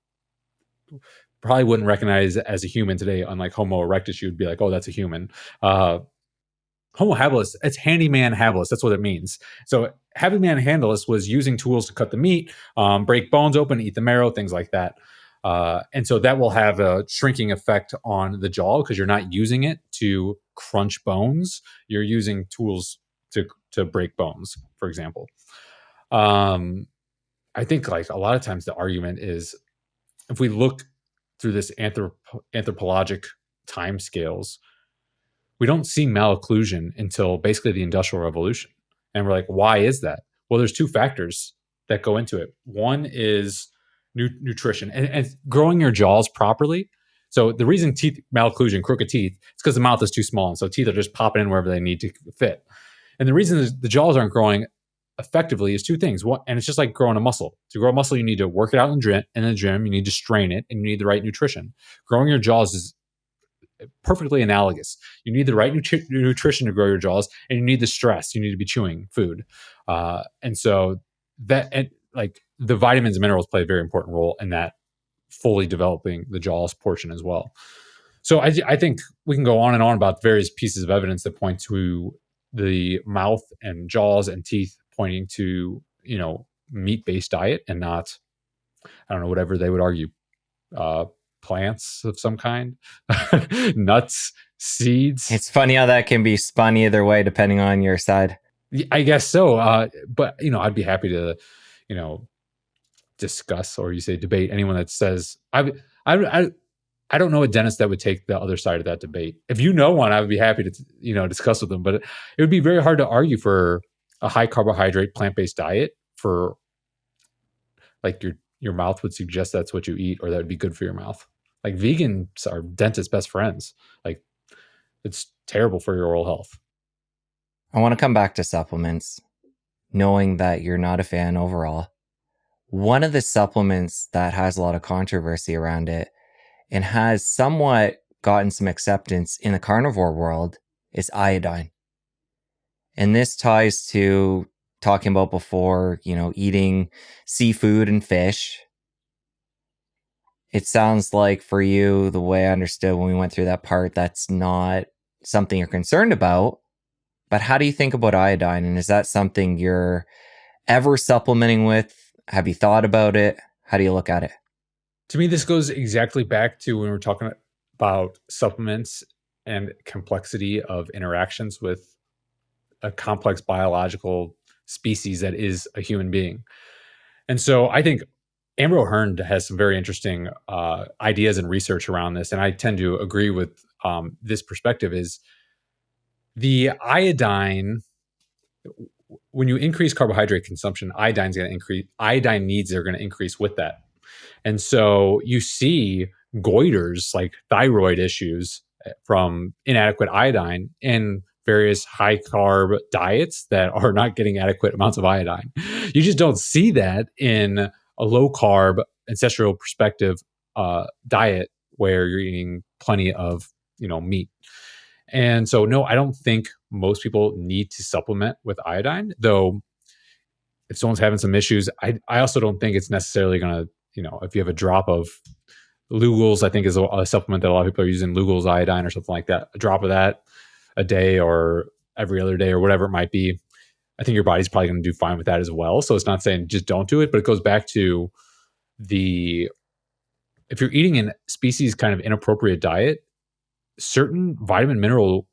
probably wouldn't recognize as a human today. Unlike Homo erectus, you'd be like, oh, that's a human. Homo habilis, it's handyman habilis. That's what it means. So handyman habilis was using tools to cut the meat, break bones open, eat the marrow, things like that. And so that will have a shrinking effect on the jaw because you're not using it to crunch bones. You're using tools to break bones, for example. I think a lot of times the argument is if we look through this anthropologic timescales, we don't see malocclusion until basically the Industrial Revolution. And we're like, why is that? Well, there's two factors that go into it. One is nutrition and growing your jaws properly. So the reason teeth malocclusion, crooked teeth, it's because the mouth is too small. And so teeth are just popping in wherever they need to fit. And the reason the jaws aren't growing effectively is two things. One, and it's just like growing a muscle. To grow a muscle, you need to work it out in the gym, you need to strain it, and you need the right nutrition. Growing your jaws is perfectly analogous. You need the right nutrition to grow your jaws, and you need the stress. You need to be chewing food, and so that and like the vitamins and minerals play a very important role in that fully developing the jaws portion as well. So I think we can go on and on about various pieces of evidence that point to the mouth and jaws and teeth pointing to meat-based diet and not, I don't know, whatever they would argue, plants of some kind, nuts, seeds. It's funny how that can be spun either way depending on your side. I guess so. But I'd be happy to, discuss, or you say debate, anyone that says I don't know a dentist that would take the other side of that debate. If you know one, I would be happy to discuss with them. But it would be very hard to argue for a high carbohydrate plant-based diet for like your mouth would suggest that's what you eat, or that would be good for your mouth. Like vegans are dentists' best friends. Like it's terrible for your oral health. I want to come back to supplements, knowing that you're not a fan overall. One of the supplements that has a lot of controversy around it and has somewhat gotten some acceptance in the carnivore world is iodine. And this ties to talking about before, eating seafood and fish. It sounds like for you, the way I understood when we went through that part, that's not something you're concerned about. But how do you think about iodine? And is that something you're ever supplementing with? Have you thought about it? How do you look at it? To me, this goes exactly back to when we were talking about supplements and complexity of interactions with a complex biological species that is a human being. And so I think Amber Hearn has some very interesting ideas and research around this. And I tend to agree with this perspective is the iodine. When you increase carbohydrate consumption, iodine needs are going to increase with that. And so you see goiters like thyroid issues from inadequate iodine in various high carb diets that are not getting adequate amounts of iodine. You just don't see that in a low carb ancestral perspective diet where you're eating plenty of meat. And so, no, I don't think most people need to supplement with iodine, though if someone's having some issues, I also don't think it's necessarily going to, if you have a drop of Lugol's, I think is a supplement that a lot of people are using, Lugol's iodine or something like that, a drop of that a day or every other day or whatever it might be. I think your body's probably going to do fine with that as well. So it's not saying just don't do it, but it goes back to if you're eating a species kind of inappropriate diet, certain vitamin mineral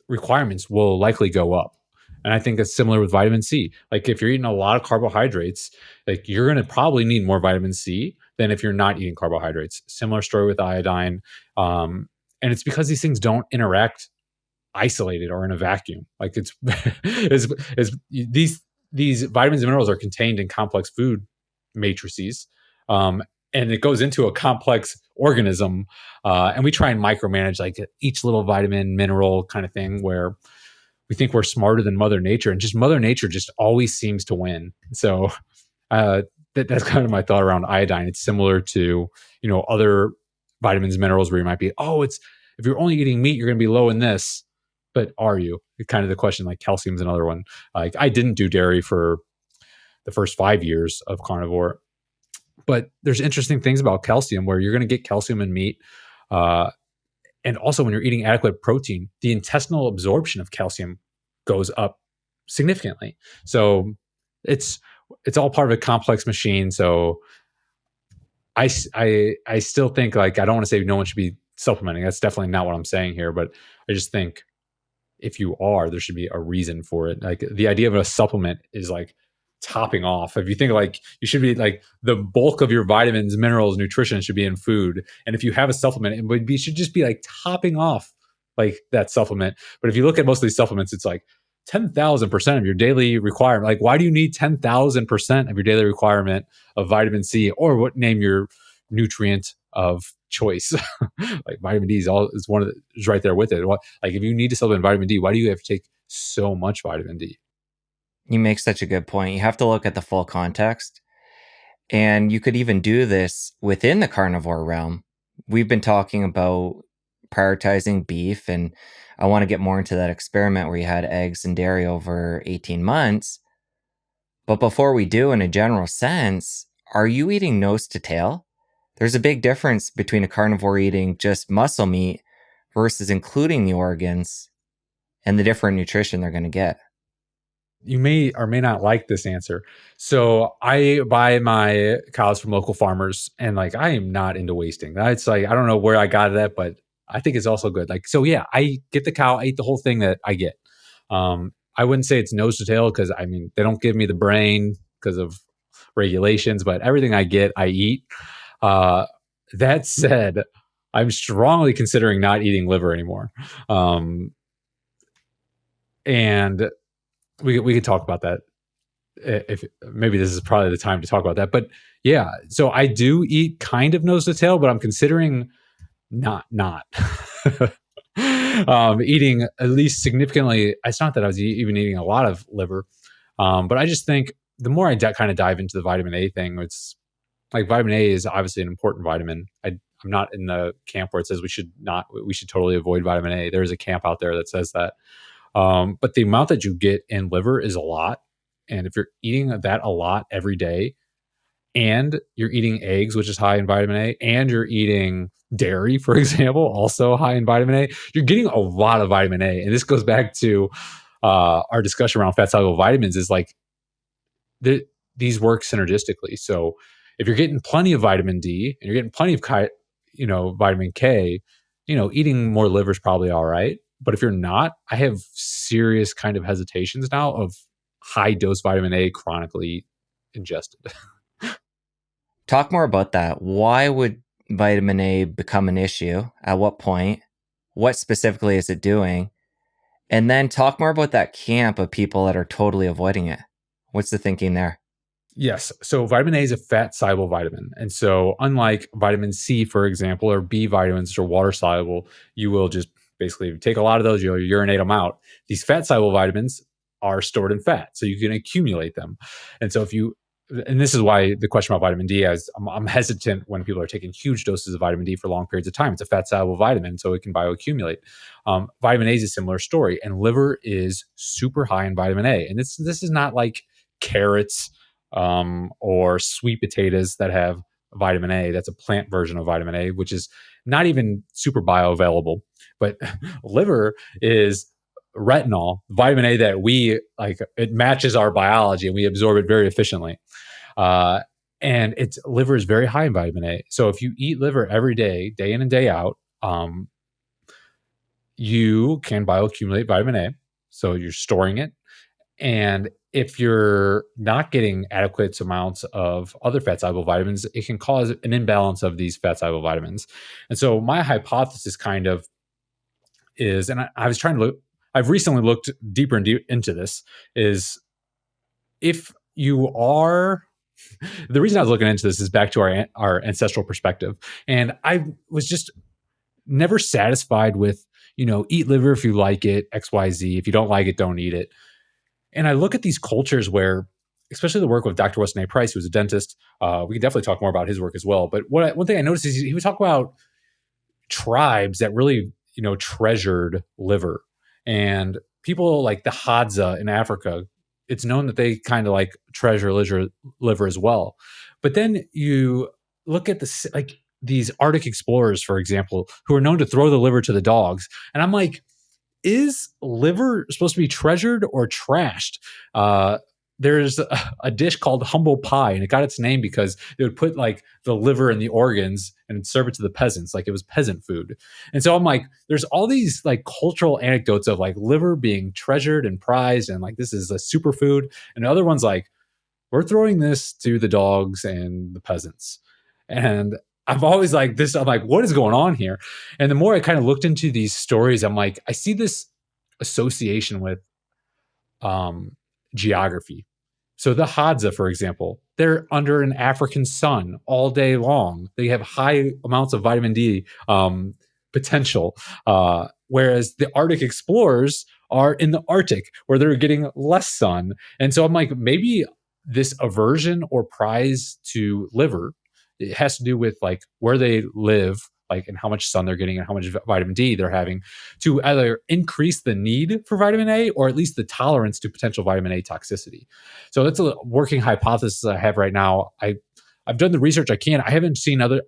requirements will likely go up. And I think that's similar with vitamin C. Like if you're eating a lot of carbohydrates, like you're going to probably need more vitamin C than if you're not eating carbohydrates. Similar story with iodine. And it's because these things don't interact isolated or in a vacuum. Like it's these vitamins and minerals are contained in complex food matrices. And it goes into a complex organism. And we try and micromanage like each little vitamin, mineral kind of thing where we think we're smarter than Mother Nature, and just Mother Nature just always seems to win. So that's kind of my thought around iodine. It's similar to, other vitamins, minerals where you might be, if you're only eating meat, you're going to be low in this, but are you? Kind of the question, like calcium's another one. Like I didn't do dairy for the first 5 years of carnivore, but there's interesting things about calcium where you're going to get calcium in meat. And also when you're eating adequate protein, the intestinal absorption of calcium goes up significantly. So it's all part of a complex machine. So I still think, like, I don't want to say no one should be supplementing. That's definitely not what I'm saying here. But I just think if you are, there should be a reason for it. Like the idea of a supplement is like topping off. If you think like you should be like the bulk of your vitamins, minerals, nutrition should be in food. And if you have a supplement, it should just be like topping off like that supplement. But if you look at most of these supplements, it's like 10,000% of your daily requirement. Like, why do you need 10,000% of your daily requirement of vitamin C, or what, name your nutrient of choice? Like vitamin D is one of the, is right there with it. Like if you need to supplement vitamin D, why do you have to take so much vitamin D? You make such a good point. You have to look at the full context. And you could even do this within the carnivore realm. We've been talking about prioritizing beef, and I want to get more into that experiment where you had eggs and dairy over 18 months. But before we do, in a general sense, are you eating nose to tail? There's a big difference between a carnivore eating just muscle meat versus including the organs and the different nutrition they're going to get. You may or may not like this answer. So I buy my cows from local farmers, and like I am not into wasting. That's like I don't know where I got it at, but I think it's also good. Like so, yeah, I get the cow, I eat the whole thing that I get. I wouldn't say it's nose to tail because I mean they don't give me the brain because of regulations, but everything I get, I eat. Uh, that said, I'm strongly considering not eating liver anymore. And we could talk about that if maybe this is probably the time to talk about that. But yeah, so I do eat kind of nose to tail, but I'm considering not eating at least significantly. It's not that I was even eating a lot of liver, but I just think the more I kind of dive into the vitamin A thing, it's like vitamin A is obviously an important vitamin. I'm not in the camp where it says we should totally avoid vitamin A. There is a camp out there that says that. But the amount that you get in liver is a lot. And if you're eating that a lot every day, and you're eating eggs, which is high in vitamin A, and you're eating dairy, for example, also high in vitamin A, you're getting a lot of vitamin A. And this goes back to our discussion around fat soluble vitamins is like these work synergistically. So if you're getting plenty of vitamin D and you're getting plenty of vitamin K, eating more liver is probably all right. But if you're not, I have serious kind of hesitations now of high dose vitamin A chronically ingested. Talk more about that. Why would vitamin A become an issue? At what point? What specifically is it doing? And then talk more about that camp of people that are totally avoiding it. What's the thinking there? Yes. So vitamin A is a fat soluble vitamin. And so, unlike vitamin C, for example, or B vitamins, which are water soluble, you will just basically take a lot of those, you'll urinate them out. These fat soluble vitamins are stored in fat, so you can accumulate them. And so, and this is why the question about vitamin D, I'm hesitant when people are taking huge doses of vitamin D for long periods of time. It's a fat soluble vitamin, so it can bioaccumulate. Vitamin A is a similar story, and liver is super high in vitamin A. And this is not like carrots or sweet potatoes that have vitamin A. That's a plant version of vitamin A, which is not even super bioavailable. But liver is retinol, vitamin A that we like, it matches our biology and we absorb it very efficiently. And its liver is very high in vitamin A. So if you eat liver every day, day in and day out, you can bioaccumulate vitamin A. So you're storing it. And if you're not getting adequate amounts of other fat soluble vitamins, it can cause an imbalance of these fat soluble vitamins. And so my hypothesis kind of is, and I was trying to look, I've recently looked deeper and into this, is if you are, the reason I was looking into this is back to our ancestral perspective. And I was just never satisfied with, eat liver if you like it, XYZ. If you don't like it, don't eat it. And I look at these cultures where, especially the work with Dr. Weston A. Price, who's a dentist, we can definitely talk more about his work as well. But one thing I noticed is he would talk about tribes that really, treasured liver. And people like the Hadza in Africa, it's known that they kind of like treasure liver as well. But then you look at like these Arctic explorers, for example, who are known to throw the liver to the dogs. And I'm like, is liver supposed to be treasured or trashed? There's a dish called humble pie, and it got its name because they would put like the liver and the organs and serve it to the peasants, like it was peasant food. And so I'm like, there's all these like cultural anecdotes of like liver being treasured and prized, and like this is a superfood, and the other one's like, we're throwing this to the dogs and the peasants. And I'm always like this, I'm like, what is going on here? And the more I kind of looked into these stories, I'm like, I see this association with um, geography. So the Hadza, for example, they're under an African sun all day long. They have high amounts of vitamin D potential, whereas the Arctic explorers are in the Arctic where they're getting less sun. And so I'm like, maybe this aversion or prize to liver, it has to do with like where they live, like and how much sun they're getting and how much vitamin D they're having to either increase the need for vitamin A or at least the tolerance to potential vitamin A toxicity. So that's a working hypothesis I have right now. I've done the research I can. I haven't seen other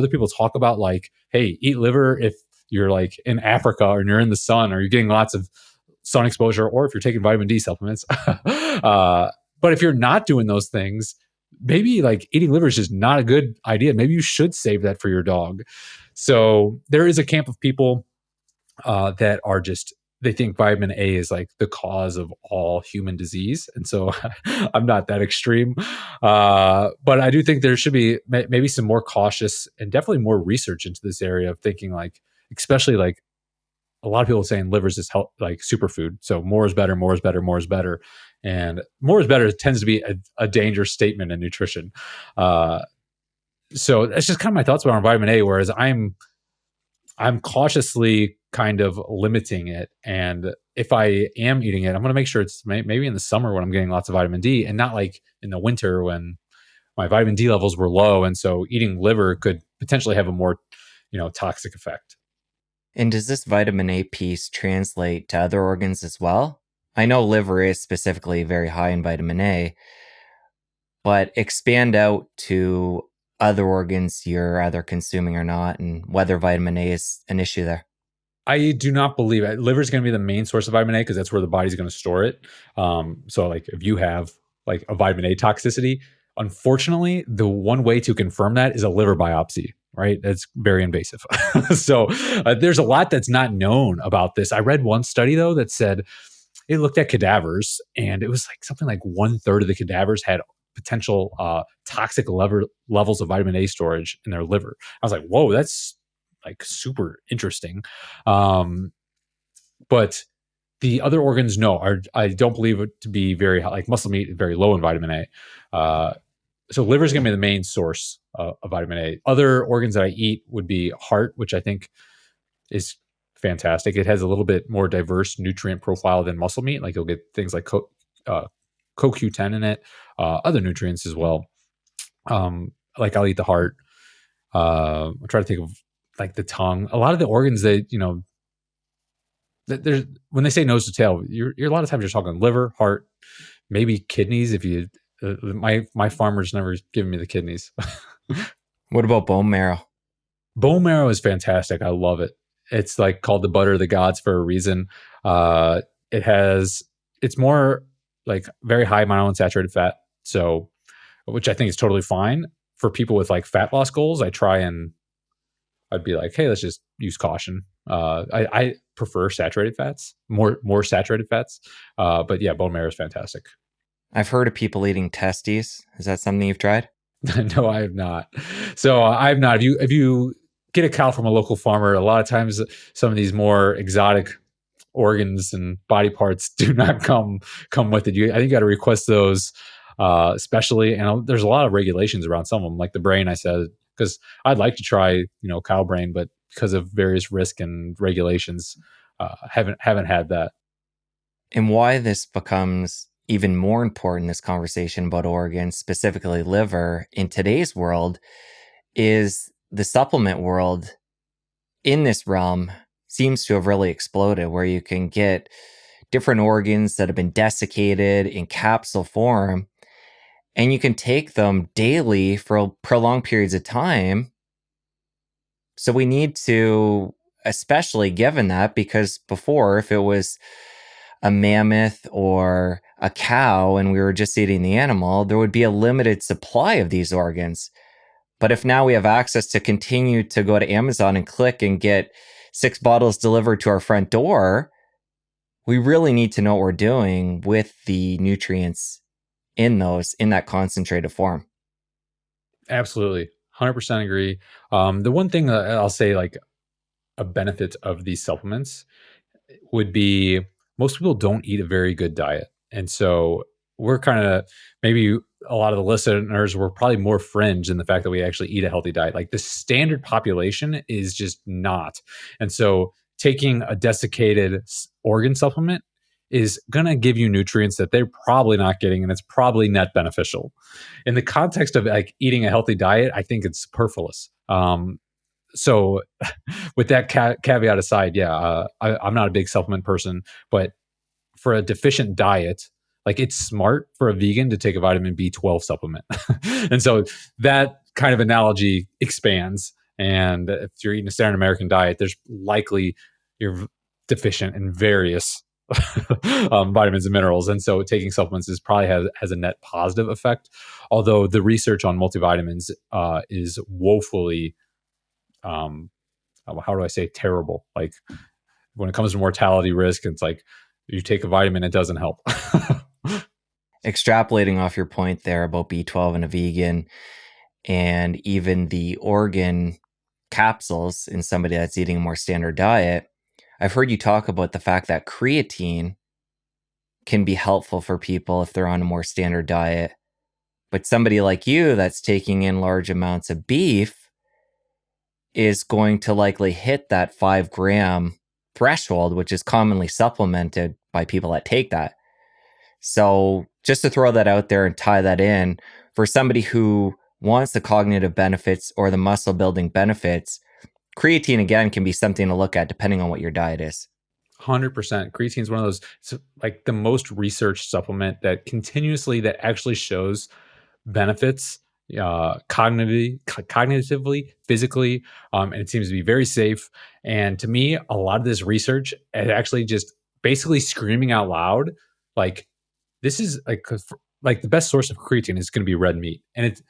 people talk about like, hey, eat liver if you're like in Africa or you're in the sun or you're getting lots of sun exposure or if you're taking vitamin D supplements. But if you're not doing those things, maybe like eating liver is just not a good idea. Maybe you should save that for your dog. So there is a camp of people that are just they think vitamin A is like the cause of all human disease, and so I'm not that extreme. But I do think there should be maybe some more cautious and definitely more research into this area of thinking like, especially like a lot of people saying livers is like superfood. So more is better, more is better, more is better, and more is better tends to be a dangerous statement in nutrition. So that's just kind of my thoughts about vitamin A. Whereas I'm cautiously kind of limiting it. And if I am eating it, I'm going to make sure it's maybe in the summer when I'm getting lots of vitamin D and not like in the winter when my vitamin D levels were low. And so eating liver could potentially have a more, toxic effect. And does this vitamin A piece translate to other organs as well? I know liver is specifically very high in vitamin A, but expand out to other organs you're either consuming or not, and whether vitamin A is an issue there. I do not believe it. Liver is going to be the main source of vitamin A because that's where the body's going to store it. So, like, if you have like a vitamin A toxicity, unfortunately, the one way to confirm that is a liver biopsy. Right, that's very invasive. So, there's a lot that's not known about this. I read one study though that said it looked at cadavers, and it was like something like 1/3 of the cadavers had potential toxic levels of vitamin A storage in their liver. I was like, whoa, that's like super interesting. But the other organs, no, I don't believe it to be very high, like muscle meat, very low in vitamin A. So liver is going to be the main source of vitamin A. Other organs that I eat would be heart, which I think is fantastic. It has a little bit more diverse nutrient profile than muscle meat. Like you'll get things like CoQ10 in it, other nutrients as well. Like I'll eat the heart. I'm trying to think of like the tongue. A lot of the organs that there's when they say nose to tail, you're a lot of times you're talking liver, heart, maybe kidneys. If you my farmer's never given me the kidneys. What about bone marrow? Bone marrow is fantastic. I love it. It's like called the butter of the gods for a reason. It's more like very high monounsaturated fat. So, which I think is totally fine for people with like fat loss goals. I'd be like, hey, let's just use caution. I prefer saturated fats, more saturated fats. But yeah, bone marrow is fantastic. I've heard of people eating testes. Is that something you've tried? No, I have not. So I've not. If you get a cow from a local farmer, a lot of times some of these more exotic organs and body parts do not come with it. I think you got to request those, especially. And there's a lot of regulations around some of them, like the brain. I said because I'd like to try cow brain, but because of various risk and regulations, haven't had that. And why this becomes even more important, this conversation about organs, specifically liver, in today's world, is the supplement world in this realm seems to have really exploded, where you can get different organs that have been desiccated in capsule form, and you can take them daily for prolonged periods of time. So we need to, especially given that, because before, if it was a mammoth or a cow and we were just eating the animal, there would be a limited supply of these organs. But if now we have access to continue to go to Amazon and click and get 6 bottles delivered to our front door, we really need to know what we're doing with the nutrients in that concentrated form. Absolutely. 100% agree. The one thing that I'll say, like a benefit of these supplements would be most people don't eat a very good diet. And so we're kind of, maybe a lot of the listeners were probably more fringe in the fact that we actually eat a healthy diet. Like the standard population is just not. And so taking a desiccated organ supplement is going to give you nutrients that they're probably not getting, and it's probably net beneficial. In the context of like eating a healthy diet, I think it's superfluous. So with that caveat aside, yeah, I'm not a big supplement person, but for a deficient diet, like it's smart for a vegan to take a vitamin B12 supplement. And so that kind of analogy expands. And if you're eating a standard American diet, there's likely you're deficient in various vitamins and minerals. And so taking supplements is probably has a net positive effect. Although the research on multivitamins is woefully, um, how do I say, terrible. Like when it comes to mortality risk, it's like you take a vitamin, it doesn't help. Extrapolating off your point there about B12 and a vegan, and even the organ capsules in somebody that's eating a more standard diet, I've heard you talk about the fact that creatine can be helpful for people if they're on a more standard diet. But somebody like you that's taking in large amounts of beef is going to likely hit that 5-gram threshold, which is commonly supplemented by people that take that. So just to throw that out there and tie that in, for somebody who wants the cognitive benefits or the muscle building benefits, creatine again can be something to look at depending on what your diet is. 100%. Creatine is one of those, it's like the most researched supplement that continuously, that actually shows benefits cognitively, physically, and it seems to be very safe. And to me, a lot of this research is actually just basically screaming out loud, like this is like, 'cause like the best source of creatine is going to be red meat, and it's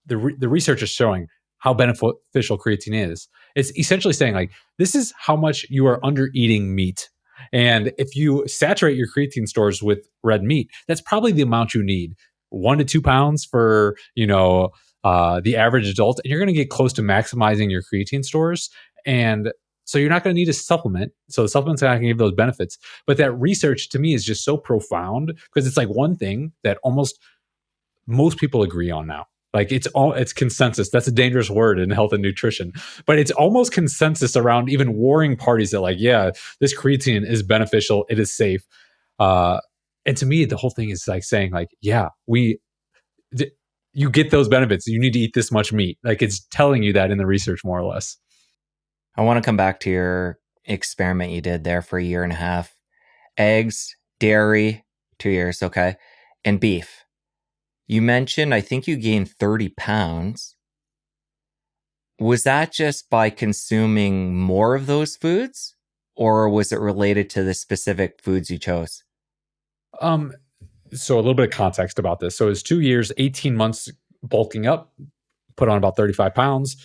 the research is showing how beneficial creatine is. It's essentially saying like this is how much you are under eating meat. And if you saturate your creatine stores with red meat, that's probably the amount you need. 1 to 2 pounds for, the average adult, and you're going to get close to maximizing your creatine stores. And so you're not going to need a supplement. So the supplement's not going to give those benefits. But that research to me is just so profound because it's like one thing that almost most people agree on now. Like it's consensus. That's a dangerous word in health and nutrition, but it's almost consensus around even warring parties that like, yeah, this creatine is beneficial. It is safe. Uh, and to me, the whole thing is like saying like, yeah, you get those benefits. You need to eat this much meat. Like it's telling you that in the research more or less. I want to come back to your experiment you did there for a year and a half. Eggs, dairy, 2 years, okay, and beef. You mentioned, I think you gained 30 pounds. Was that just by consuming more of those foods? Or was it related to the specific foods you chose? Um, so a little bit of context about this. So it's 2 years, 18 months bulking up, put on about 35 pounds.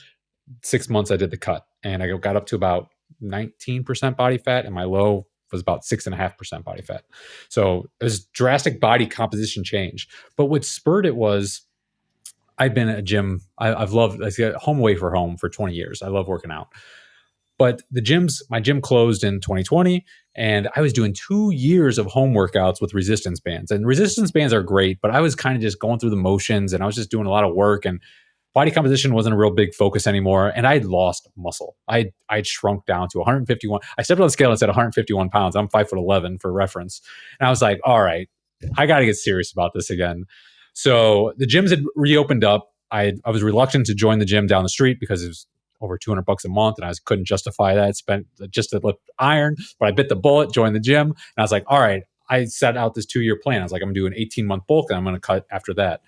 6 months I did the cut, and I got up to about 19% body fat, and my low was about 6.5% body fat. So it was drastic body composition change. But what spurred it was I've been at a gym. I've loved, I say, home away for home for 20 years. I love working out. But my gym closed in 2020, and I was doing 2 years of home workouts with resistance bands. And resistance bands are great, but I was kind of just going through the motions, and I was just doing a lot of work, and body composition wasn't a real big focus anymore. And I'd lost muscle. I'd shrunk down to 151. I stepped on the scale and said 151 pounds. I'm 5'11" for reference. And I was like, all right, I got to get serious about this again. So the gyms had reopened up. I was reluctant to join the gym down the street because it was over $200 a month, and I couldn't justify that. Spent just to lift iron, but I bit the bullet, joined the gym, and I was like, all right. I set out this 2-year plan. I was like, I'm gonna do an 18-month bulk, and I'm gonna cut after that.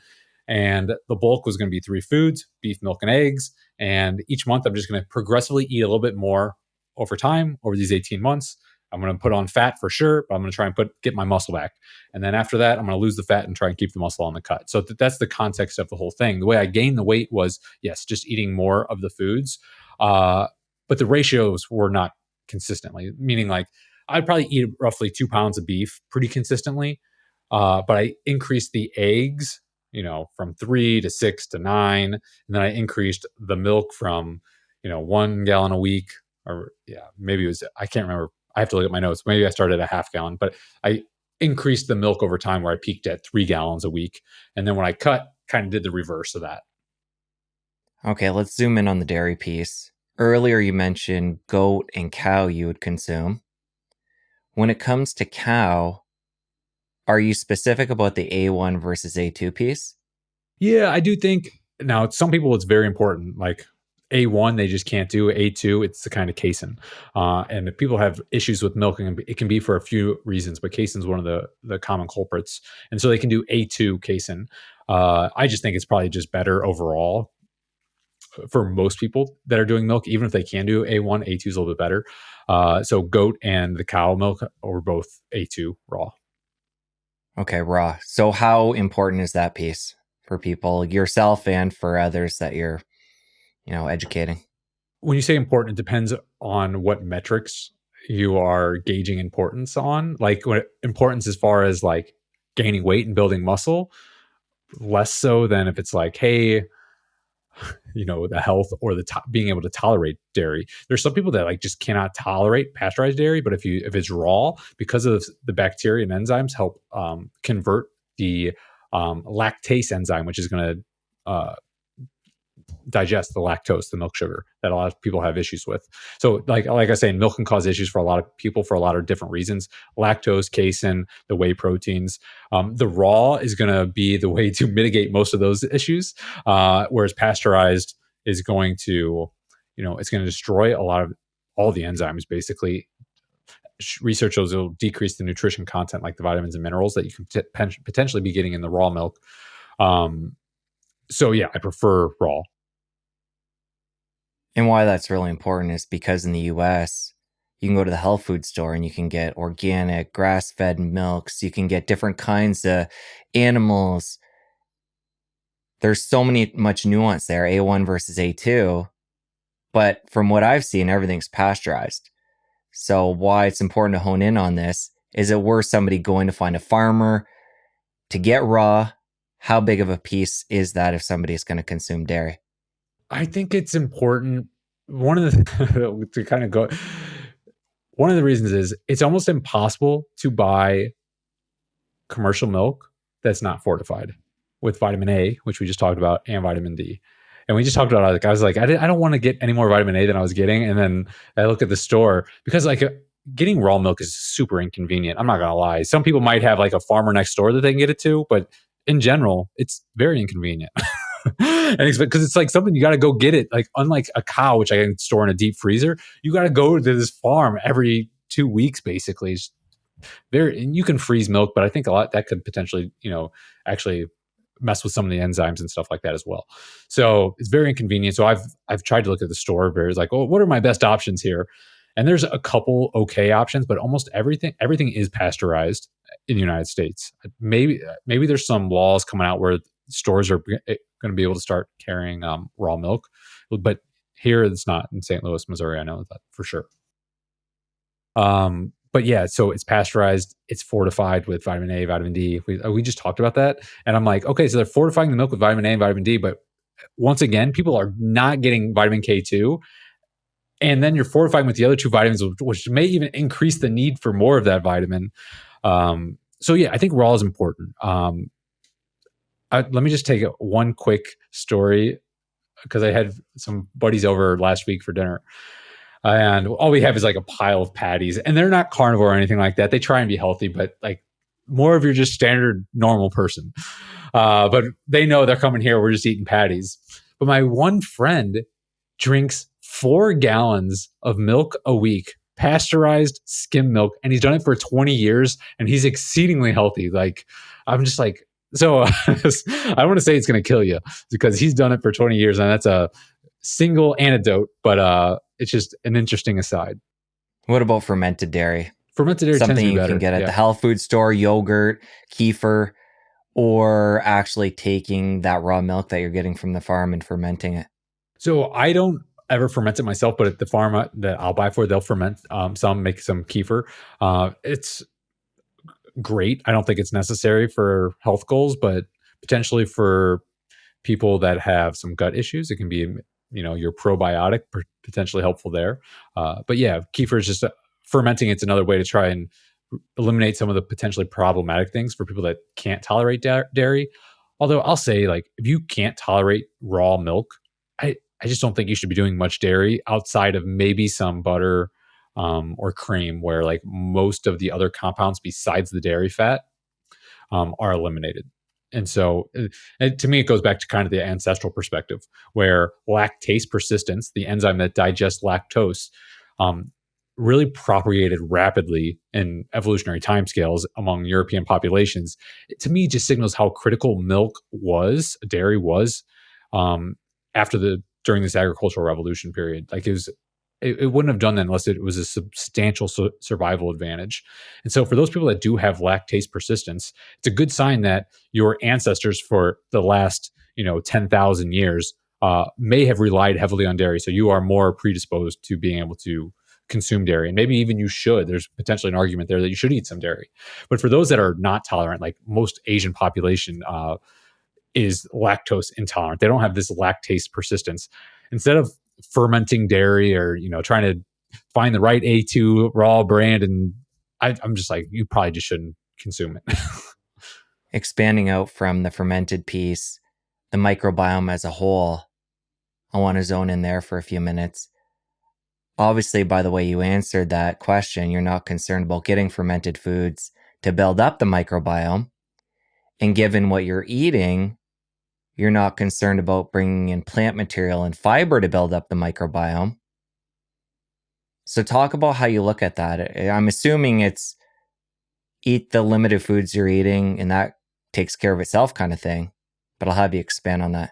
And the bulk was going to be 3 foods: beef, milk, and eggs. And each month, I'm just going to progressively eat a little bit more over time over these 18 months. I'm going to put on fat for sure, but I'm going to try and get my muscle back. And then after that, I'm going to lose the fat and try and keep the muscle on the cut. So that's the context of the whole thing. The way I gained the weight was, yes, just eating more of the foods. But the ratios were not consistently, meaning like I'd probably eat roughly 2 pounds of beef pretty consistently. But I increased the eggs, from 3 to 6 to 9. And then I increased the milk from, 1 gallon a week, or yeah, maybe it was, I can't remember. I have to look at my notes. Maybe I started at a half gallon, but I increased the milk over time, where I peaked at 3 gallons a week. And then when I cut, kind of did the reverse of that. Okay, let's zoom in on the dairy piece. Earlier, you mentioned goat and cow you would consume. When it comes to cow, are you specific about the A1 versus A2 piece? Yeah, I do think now some people it's very important. Like A1, they just can't do. A2, it's the kind of casein. And if people have issues with milk, it can be for a few reasons, but casein is one of the common culprits. And so they can do A2 casein. I just think it's probably just better overall for most people that are doing milk, even if they can do A1, A2 is a little bit better. So goat and the cow milk are both A2 raw. Okay, raw. So how important is that piece for people, yourself and for others that you're, educating? When you say important, it depends on what metrics you are gauging importance on. Like what importance as far as like gaining weight and building muscle, less so than if it's like, hey, the health or being able to tolerate dairy. There's some people that like just cannot tolerate pasteurized dairy, but if it's raw, because of the bacteria and enzymes help convert the lactase enzyme, which is going to digest the lactose, the milk sugar that a lot of people have issues with. So like I say, milk can cause issues for a lot of people for a lot of different reasons. Lactose, casein, the whey proteins. The raw is going to be the way to mitigate most of those issues, whereas pasteurized is going to, it's going to destroy a lot of all the enzymes basically. Research shows it'll decrease the nutrition content, like the vitamins and minerals that you can potentially be getting in the raw milk. So yeah, I prefer raw. And why that's really important is because in the US, you can go to the health food store and you can get organic, grass-fed milks. You can get different kinds of animals. There's so much nuance there, A1 versus A2. But from what I've seen, everything's pasteurized. So why it's important to hone in on this is it worth somebody going to find a farmer to get raw? How big of a piece is that if somebody's going to consume dairy? I think it's important. One of the to kind of go. One of the reasons is it's almost impossible to buy commercial milk that's not fortified with vitamin A, which we just talked about, and vitamin D. And we just talked about like I was like I don't want to get any more vitamin A than I was getting, and then I look at the store because like getting raw milk is super inconvenient. I'm not gonna lie. Some people might have like a farmer next door that they can get it to, but in general, it's very inconvenient. And because it's like something you got to go get it. Like unlike a cow, which I can store in a deep freezer, you got to go to this farm every 2 weeks, basically. It's and you can freeze milk, but I think a lot that could potentially, actually mess with some of the enzymes and stuff like that as well. So it's very inconvenient. So I've tried to look at the store, very like, oh, what are my best options here? And there's a couple okay options, but almost everything is pasteurized in the United States. Maybe there's some laws coming out where stores are going to be able to start carrying raw milk, but here it's not in St. Louis, Missouri. I know that for sure. But yeah, so it's pasteurized, it's fortified with vitamin A, vitamin D. We just talked about that, and I'm like, okay, so they're fortifying the milk with vitamin A and vitamin D, but once again, people are not getting vitamin K2, and then you're fortifying with the other two vitamins, which may even increase the need for more of that vitamin. So yeah, I think raw is important. Let me just take one quick story because I had some buddies over last week for dinner. And all we have is like a pile of patties, and they're not carnivore or anything like that. They try and be healthy, but like more of your just standard normal person. But they know they're coming here. We're just eating patties. But my one friend drinks 4 gallons of milk a week, pasteurized skim milk, and he's done it for 20 years, and he's exceedingly healthy. Like I'm just like, so I don't want to say it's going to kill you because he's done it for 20 years, and that's a single anecdote, but it's just an interesting aside. What about fermented dairy? Fermented dairy Something tends to be you better. can get at the health food store, yogurt, kefir, or actually taking that raw milk that you're getting from the farm and fermenting it. So I don't ever ferment it myself, but at the farm that I'll buy for, they'll ferment some, make some kefir. It's great. I don't think it's necessary for health goals, but potentially for people that have some gut issues, it can be, your probiotic potentially helpful there. But yeah, kefir is just fermenting. It's another way to try and eliminate some of the potentially problematic things for people that can't tolerate dairy. Although I'll say, like, if you can't tolerate raw milk, I just don't think you should be doing much dairy outside of maybe some butter or cream, where like most of the other compounds besides the dairy fat are eliminated. And so, to me, it goes back to kind of the ancestral perspective, where lactase persistence, the enzyme that digests lactose, um, really propagated rapidly in evolutionary timescales among European populations. It, to me, just signals how critical dairy was, um, after the during this agricultural revolution period. Like it wouldn't have done that unless it was a substantial survival advantage. And so, for those people that do have lactase persistence, it's a good sign that your ancestors for the last 10,000 years may have relied heavily on dairy. So you are more predisposed to being able to consume dairy, and maybe even you should. There's potentially an argument there that you should eat some dairy. But for those that are not tolerant, like most Asian population is lactose intolerant, they don't have this lactase persistence. Instead of fermenting dairy, or trying to find the right A2 raw brand, and I'm just like, you probably just shouldn't consume it. Expanding out from the fermented piece, the microbiome as a whole, I want to zone in there for a few minutes. Obviously, by the way you answered that question, you're not concerned about getting fermented foods to build up the microbiome. And given what you're eating, you're not concerned about bringing in plant material and fiber to build up the microbiome. So talk about how you look at that. I'm assuming it's eat the limited foods you're eating and that takes care of itself kind of thing. But I'll have you expand on that.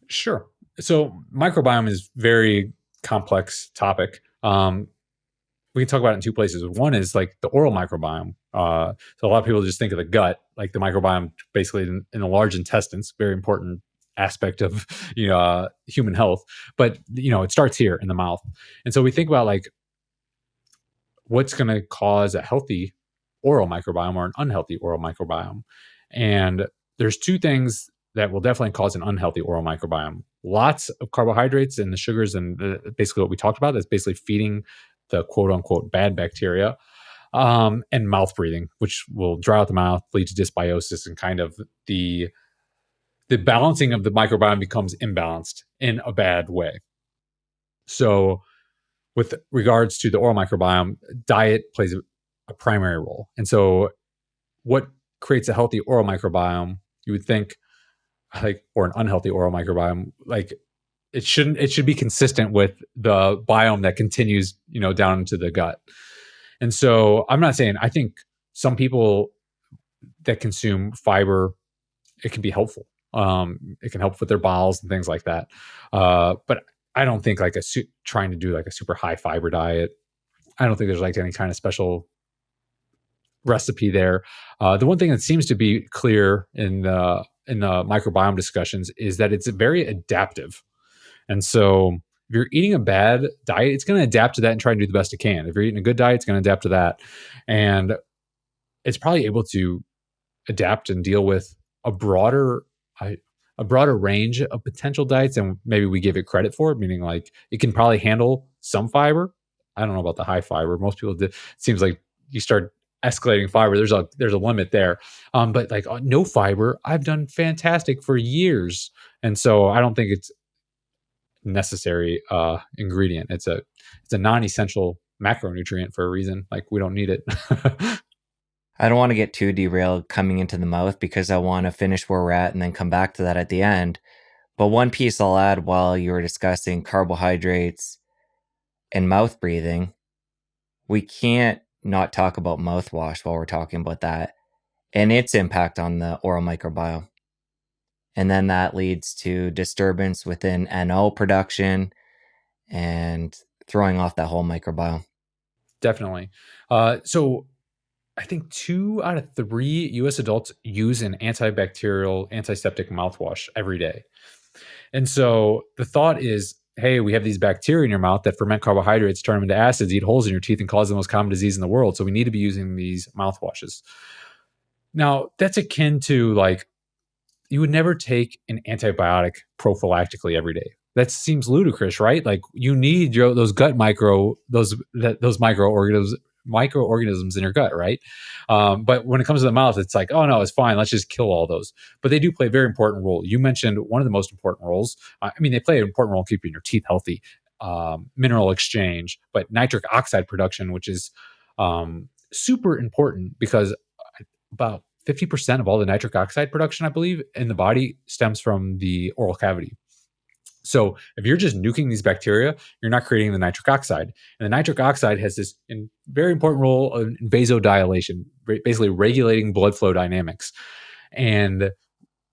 Sure. So microbiome is very complex topic. We can talk about it in two places. One is like the oral microbiome. So a lot of people just think of the gut, like the microbiome basically in the large intestines, very important aspect of human health. But it starts here in the mouth. And so we think about like what's going to cause a healthy oral microbiome or an unhealthy oral microbiome. And there's two things that will definitely cause an unhealthy oral microbiome. Lots of carbohydrates and the sugars, and basically what we talked about, that's basically feeding the quote unquote bad bacteria, and mouth breathing, which will dry out the mouth, lead to dysbiosis, and kind of the balancing of the microbiome becomes imbalanced in a bad way. So with regards to the oral microbiome, diet plays a primary role. And so what creates a healthy oral microbiome, you would think, like, or an unhealthy oral microbiome, like it should be consistent with the biome that continues, down into the gut. And so I'm not saying, I think some people that consume fiber, it can be helpful. It can help with their bowels and things like that. But I don't think like trying to do like a super high fiber diet. I don't think there's like any kind of special recipe there. The one thing that seems to be clear in the microbiome discussions is that it's very adaptive. And so if you're eating a bad diet, it's going to adapt to that and try and do the best it can. If you're eating a good diet, it's going to adapt to that. And it's probably able to adapt and deal with a broader range of potential diets than maybe we give it credit for, meaning like it can probably handle some fiber. I don't know about the high fiber. Most people do. It seems like you start escalating fiber, there's a limit there. But like no fiber, I've done fantastic for years. And so I don't think it's necessary ingredient. It's a non-essential macronutrient for a reason. Like we don't need it. I don't want to get too derailed coming into the mouth because I want to finish where we're at and then come back to that at the end. But one piece I'll add while you were discussing carbohydrates and mouth breathing, we can't not talk about mouthwash while we're talking about that and its impact on the oral microbiome. And then that leads to disturbance within NO production and throwing off that whole microbiome. Definitely. So I think 2 out of 3 US adults use an antibacterial, antiseptic mouthwash every day. And so the thought is, hey, we have these bacteria in your mouth that ferment carbohydrates, turn them into acids, eat holes in your teeth, and cause the most common disease in the world. So we need to be using these mouthwashes. Now, that's akin to like, you would never take an antibiotic prophylactically every day. That seems ludicrous, right? Like you need those gut those microorganisms microorganisms in your gut, right? But when it comes to the mouth, it's like, oh no, it's fine. Let's just kill all those. But they do play a very important role. You mentioned one of the most important roles. I mean, they play an important role in keeping your teeth healthy, mineral exchange, but nitric oxide production, which is super important because about 50% of all the nitric oxide production, I believe, in the body stems from the oral cavity. So if you're just nuking these bacteria, you're not creating the nitric oxide. And the nitric oxide has this very important role in vasodilation, basically regulating blood flow dynamics. And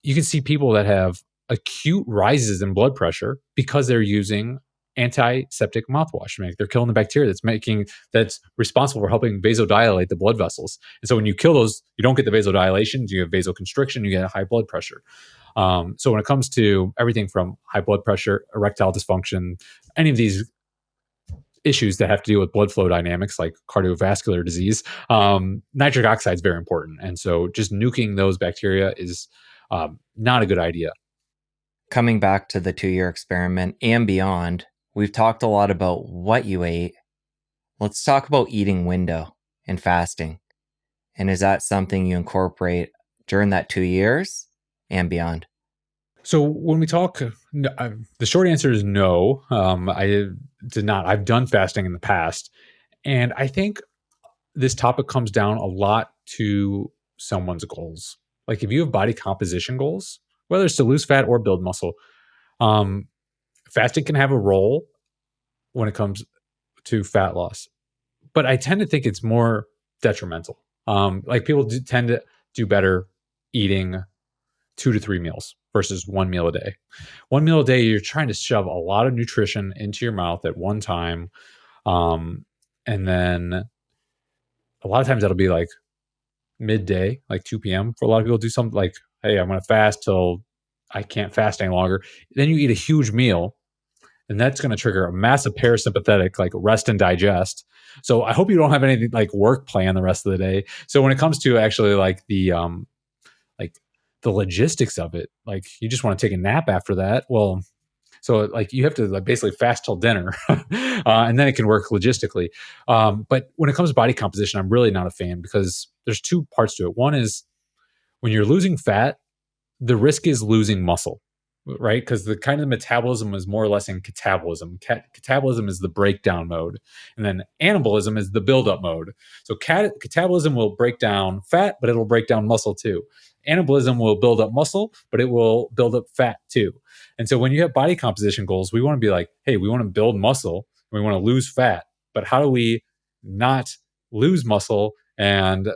you can see people that have acute rises in blood pressure because they're using antiseptic mouthwash. They're killing the bacteria that's responsible for helping vasodilate the blood vessels. And so when you kill those, you don't get the vasodilation, you have vasoconstriction, you get high blood pressure. So when it comes to everything from high blood pressure, erectile dysfunction, any of these issues that have to do with blood flow dynamics like cardiovascular disease, nitric oxide is very important. And so just nuking those bacteria is not a good idea. Coming back to the 2-year experiment and beyond, we've talked a lot about what you ate. Let's talk about eating window and fasting. And is that something you incorporate during that 2 years and beyond? So when we talk, the short answer is no. I did not. I've done fasting in the past. And I think this topic comes down a lot to someone's goals. Like if you have body composition goals, whether it's to lose fat or build muscle, fasting can have a role when it comes to fat loss. But I tend to think it's more detrimental. Like people tend to do better eating 2 to 3 meals versus 1 meal a day. 1 meal a day, you're trying to shove a lot of nutrition into your mouth at one time. And then a lot of times that'll be like midday, like 2 p.m. For a lot of people, do something like, hey, I'm going to fast till I can't fast any longer. Then you eat a huge meal, and that's going to trigger a massive parasympathetic, like rest and digest. So I hope you don't have anything like work plan the rest of the day. So when it comes to actually like the logistics of it, like you just want to take a nap after that. Well, so like you have to like basically fast till dinner, and then it can work logistically. But when it comes to body composition, I'm really not a fan because there's 2 parts to it. One is when you're losing fat, the risk is losing muscle, right? Because the kind of metabolism is more or less in catabolism. Catabolism is the breakdown mode, and then anabolism is the buildup mode. So catabolism will break down fat, but it'll break down muscle too. Anabolism will build up muscle, but it will build up fat too. And so when you have body composition goals, we want to be like, hey, we want to build muscle, we want to lose fat, but how do we not lose muscle? And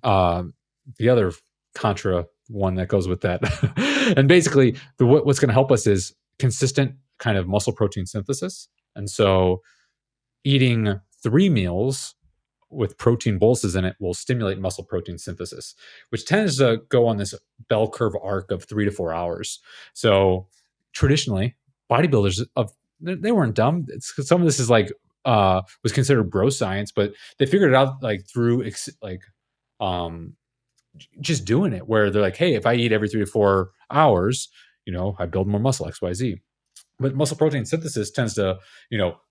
the other contra one that goes with that. And basically, what's going to help us is consistent kind of muscle protein synthesis. And so eating 3 meals with protein boluses in it will stimulate muscle protein synthesis, which tends to go on this bell curve arc of 3 to 4 hours. So traditionally, bodybuilders they weren't dumb. Some of this is like was considered bro science, but they figured it out like through just doing it, where they're like, hey, if I eat every 3 to 4 hours, I build more muscle, XYZ. But muscle protein synthesis tends to,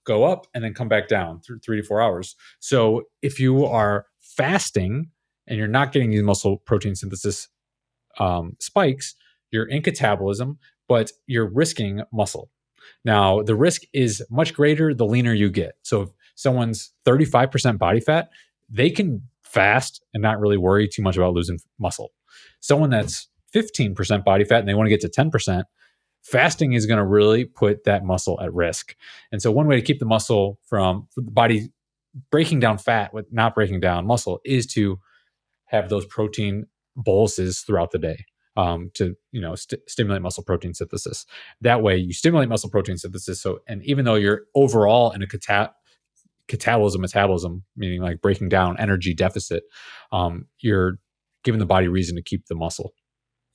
go up and then come back down through 3 to 4 hours. So if you are fasting and you're not getting these muscle protein synthesis spikes, you're in catabolism, but you're risking muscle. Now, the risk is much greater the leaner you get. So if someone's 35% body fat, they can fast and not really worry too much about losing muscle. Someone that's 15% body fat and they want to get to 10%, fasting is going to really put that muscle at risk. And so one way to keep the muscle from the body breaking down fat with not breaking down muscle is to have those protein boluses throughout the day to stimulate muscle protein synthesis. That way you stimulate muscle protein synthesis. So, and even though you're overall in a metabolism, meaning like breaking down energy deficit, you're giving the body reason to keep the muscle.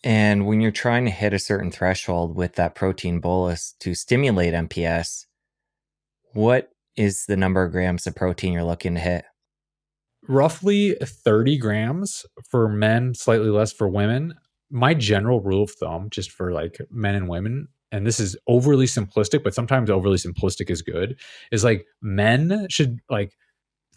And when you're trying to hit a certain threshold with that protein bolus to stimulate MPS, what is the number of grams of protein you're looking to hit? Roughly 30 grams for men, slightly less for women. My general rule of thumb, just for like men and women, and this is overly simplistic, but sometimes overly simplistic is good, is like men should like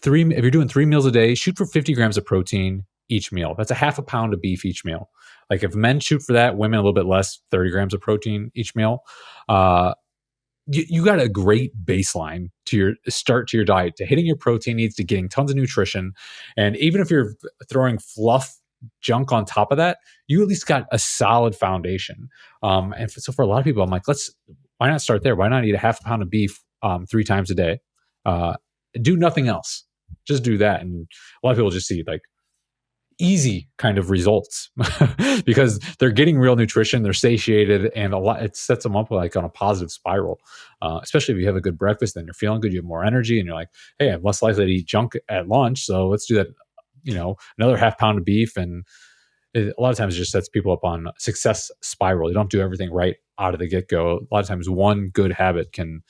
if you're doing 3 meals a day, shoot for 50 grams of protein each meal. That's a half a pound of beef each meal. Like if men shoot for that, women a little bit less, 30 grams of protein each meal. Uh, you got a great baseline to your start to your diet, to hitting your protein needs, to getting tons of nutrition. And even if you're throwing fluff junk on top of that, you at least got a solid foundation. So for a lot of people, I'm like, why not start there? Why not eat a half a pound of beef 3 times a day? Uh, do nothing else. Just do that. And a lot of people just see like easy kind of results because they're getting real nutrition, they're satiated, and it sets them up like on a positive spiral. Especially if you have a good breakfast, then you're feeling good, you have more energy, and you're like, hey, I'm less likely to eat junk at lunch, so let's do that. Another half pound of beef, and a lot of times it just sets people up on a success spiral. You don't do everything right out of the get-go. A lot of times one good habit can,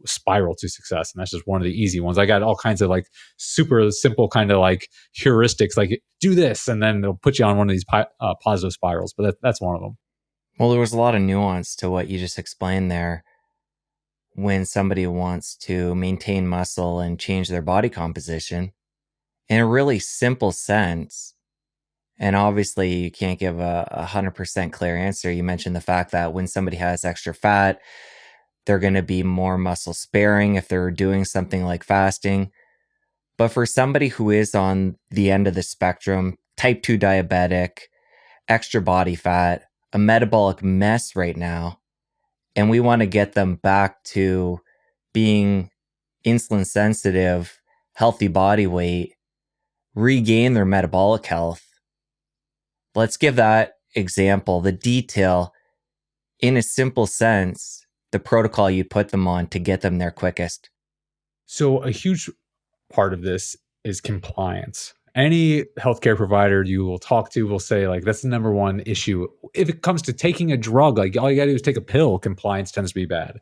spiral to success. And that's just one of the easy ones. I got all kinds of like super simple kind of like heuristics, like do this, and then they'll put you on one of these positive spirals. But that's one of them. Well, there was a lot of nuance to what you just explained there. When somebody wants to maintain muscle and change their body composition, in a really simple sense, and obviously you can't give a 100% clear answer. You mentioned the fact that when somebody has extra fat, they're going to be more muscle sparing if they're doing something like fasting. But for somebody who is on the end of the spectrum, type 2 diabetic, extra body fat, a metabolic mess right now, and we want to get them back to being insulin sensitive, healthy body weight, regain their metabolic health. Let's give that example, the detail, in a simple sense, the protocol you put them on to get them there quickest. So a huge part of this is compliance. Any healthcare provider you will talk to will say like that's the number one issue. If it comes to taking a drug, like all you gotta do is take a pill, compliance tends to be bad.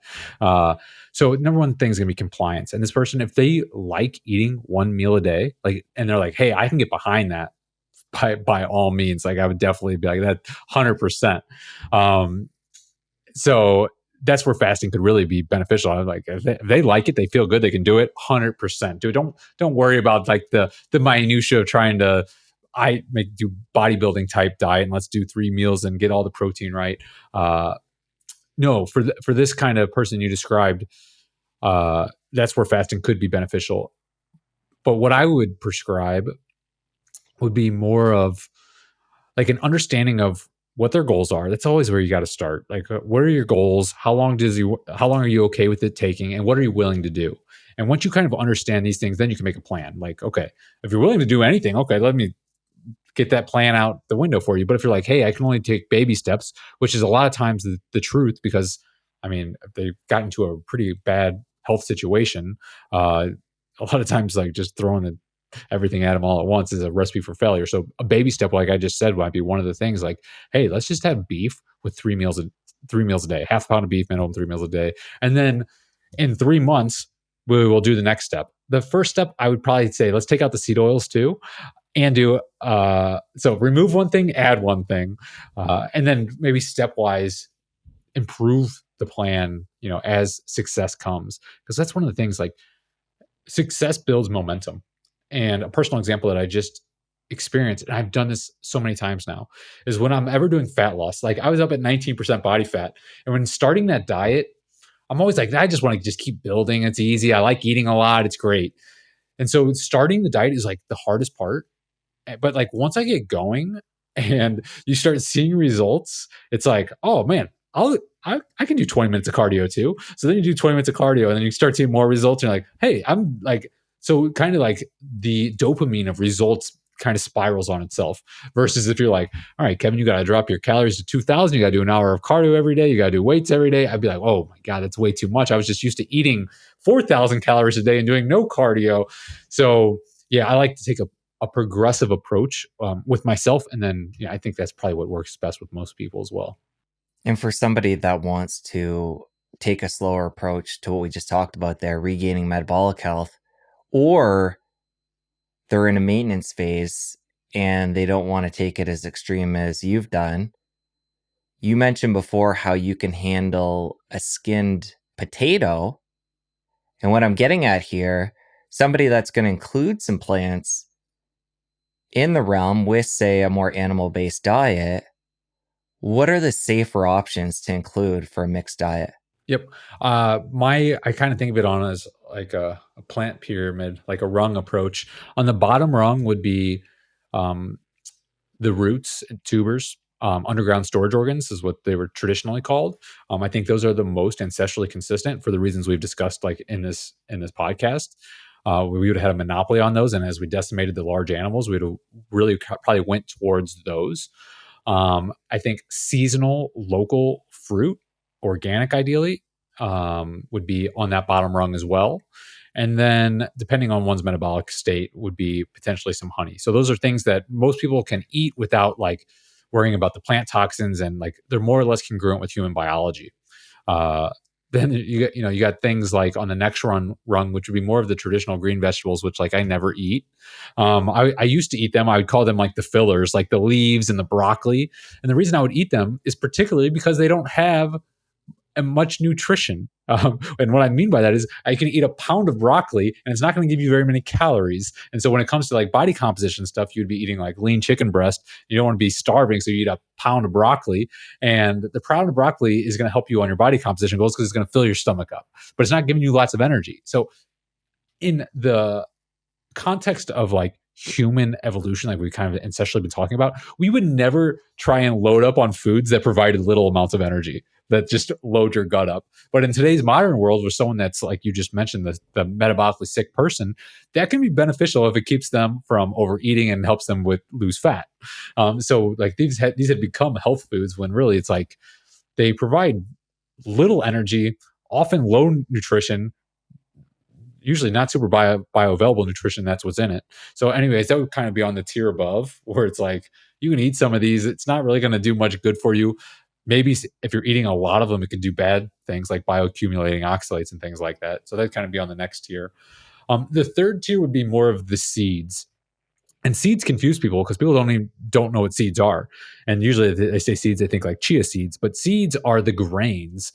So number one thing is gonna be compliance. And this person, if they like eating one meal a day, like, and they're like, hey, I can get behind that by all means. Like I would definitely be like that 100%. So that's where fasting could really be beneficial. I'm like, if they like it, they feel good, they can do it 100%. Dude, don't worry about like the minutia of trying to do bodybuilding type diet and let's do 3 meals and get all the protein right. No, for this kind of person you described, that's where fasting could be beneficial. But what I would prescribe would be more of like an understanding of what their goals are. That's always where you got to start. Like, what are your goals? How long are you okay with it taking? And what are you willing to do? And once you kind of understand these things, then you can make a plan. Like, okay, if you're willing to do anything, okay, let me get that plan out the window for you. But if you're like, hey, I can only take baby steps, which is a lot of times the truth, because I mean, they've gotten to a pretty bad health situation. A lot of times, like just throwing everything at them all at once is a recipe for failure. So a baby step, like I just said, might be one of the things. Like, hey, let's just have beef with 3 meals a day, half a pound of beef, minimum 3 meals a day, and then in 3 months we will do the next step. The first step, I would probably say, let's take out the seed oils too, and do so remove one thing, add one thing, and then maybe stepwise improve the plan. As success comes, because that's one of the things. Like success builds momentum. And a personal example that I just experienced, and I've done this so many times now, is when I'm ever doing fat loss. Like I was up at 19% body fat. And when starting that diet, I'm always like, I just want to just keep building. It's easy. I like eating a lot. It's great. And so starting the diet is like the hardest part. But like once I get going and you start seeing results, it's like, oh man, I can do 20 minutes of cardio too. So then you do 20 minutes of cardio and then you start seeing more results. And you're like, hey, I'm like, so kind of like the dopamine of results kind of spirals on itself, versus if you're like, all right, Kevin, you got to drop your calories to 2000. You got to do an hour of cardio every day. You got to do weights every day. I'd be like, oh my God, that's way too much. I was just used to eating 4,000 calories a day and doing no cardio. So yeah, I like to take a progressive approach with myself. And then I think that's probably what works best with most people as well. And for somebody that wants to take a slower approach to what we just talked about there, regaining metabolic health, or they're in a maintenance phase and they don't want to take it as extreme as you've done, you mentioned before how you can handle a skinned potato. And what I'm getting at here, somebody that's going to include some plants in the realm with, say, a more animal-based diet, what are the safer options to include for a mixed diet? Yep. I kind of think of it on as like a plant pyramid, like a rung approach. On the bottom rung would be um, the roots and tubers. Underground storage organs is what they were traditionally called. I think those are the most ancestrally consistent for the reasons we've discussed, like in this podcast. We would have had a monopoly on those, and as we decimated the large animals, we'd have really probably went towards those. I think seasonal, local fruit, organic, ideally, would be on that bottom rung as well. And then, depending on one's metabolic state, would be potentially some honey. So those are things that most people can eat without like worrying about the plant toxins, and like they're more or less congruent with human biology. Uh, then you got things like on the next rung, which would be more of the traditional green vegetables, which like I never eat. I used to eat them. I would call them like the fillers, like the leaves and the broccoli. And the reason I would eat them is particularly because they don't have much nutrition. And what I mean by that is I can eat a pound of broccoli and it's not going to give you very many calories. And so when it comes to like body composition stuff, you'd be eating like lean chicken breast. You don't want to be starving, so you eat a pound of broccoli. And the pound of broccoli is going to help you on your body composition goals because it's going to fill your stomach up, but it's not giving you lots of energy. So in the context of like human evolution, like we kind of ancestrally been talking about, we would never try and load up on foods that provided little amounts of energy that just load your gut up. But in today's modern world, with someone that's like you just mentioned, the metabolically sick person, that can be beneficial if it keeps them from overeating and helps them with lose fat. So like these had become health foods when really it's like they provide little energy, often low nutrition, usually not super bioavailable nutrition. That's what's in it. So, anyways, that would kind of be on the tier above, where it's like you can eat some of these. It's not really going to do much good for you. Maybe if you're eating a lot of them, it could do bad things like bioaccumulating oxalates and things like that. So that kind of be on the next tier. The third tier would be more of the seeds. And seeds confuse people because people don't know what seeds are. And usually they say seeds, they think like chia seeds, but seeds are the grains.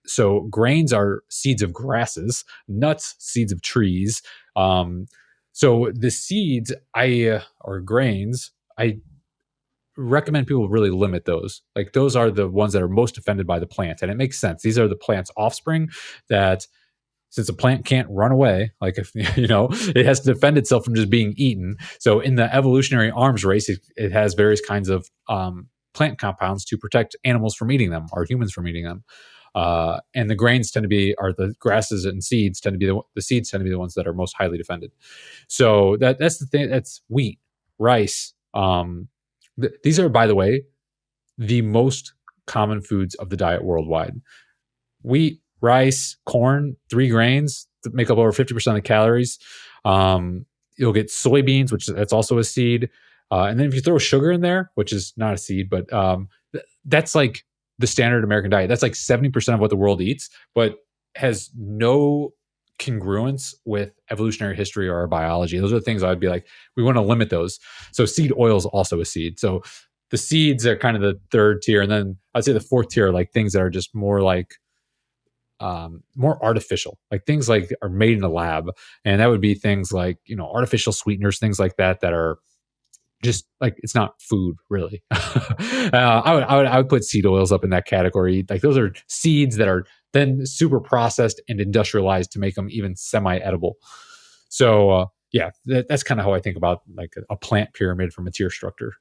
So grains are seeds of grasses, nuts, seeds of trees. So the seeds or grains, I recommend people really limit those. Like those are the ones that are most offended by the plant. And it makes sense. These are the plant's offspring that, since a plant can't run away, like if it has to defend itself from just being eaten. So in the evolutionary arms race, it has various kinds of plant compounds to protect animals from eating them or humans from eating them. And the grains tend to be, or the grasses and seeds tend to be the seeds tend to be the ones that are most highly defended. So that's the thing. That's wheat, rice. These are, by the way, the most common foods of the diet worldwide. Wheat, rice, corn, three grains that make up over 50% of the calories. You'll get soybeans, which that's also a seed. And then if you throw sugar in there, which is not a seed, but that's like the standard American diet. That's like 70% of what the world eats, but has no congruence with evolutionary history or our biology. Those are the things I'd be like, we want to limit those. So seed oil is also a seed. So the seeds are kind of the third tier. And then I'd say the fourth tier are like things that are just more like more artificial, like things like are made in a lab. And that would be things like, artificial sweeteners, things like that, that are just like, it's not food really. I would put seed oils up in that category. Like those are seeds that are then super processed and industrialized to make them even semi-edible. So yeah, that's kind of how I think about like a plant pyramid from a tiered structure.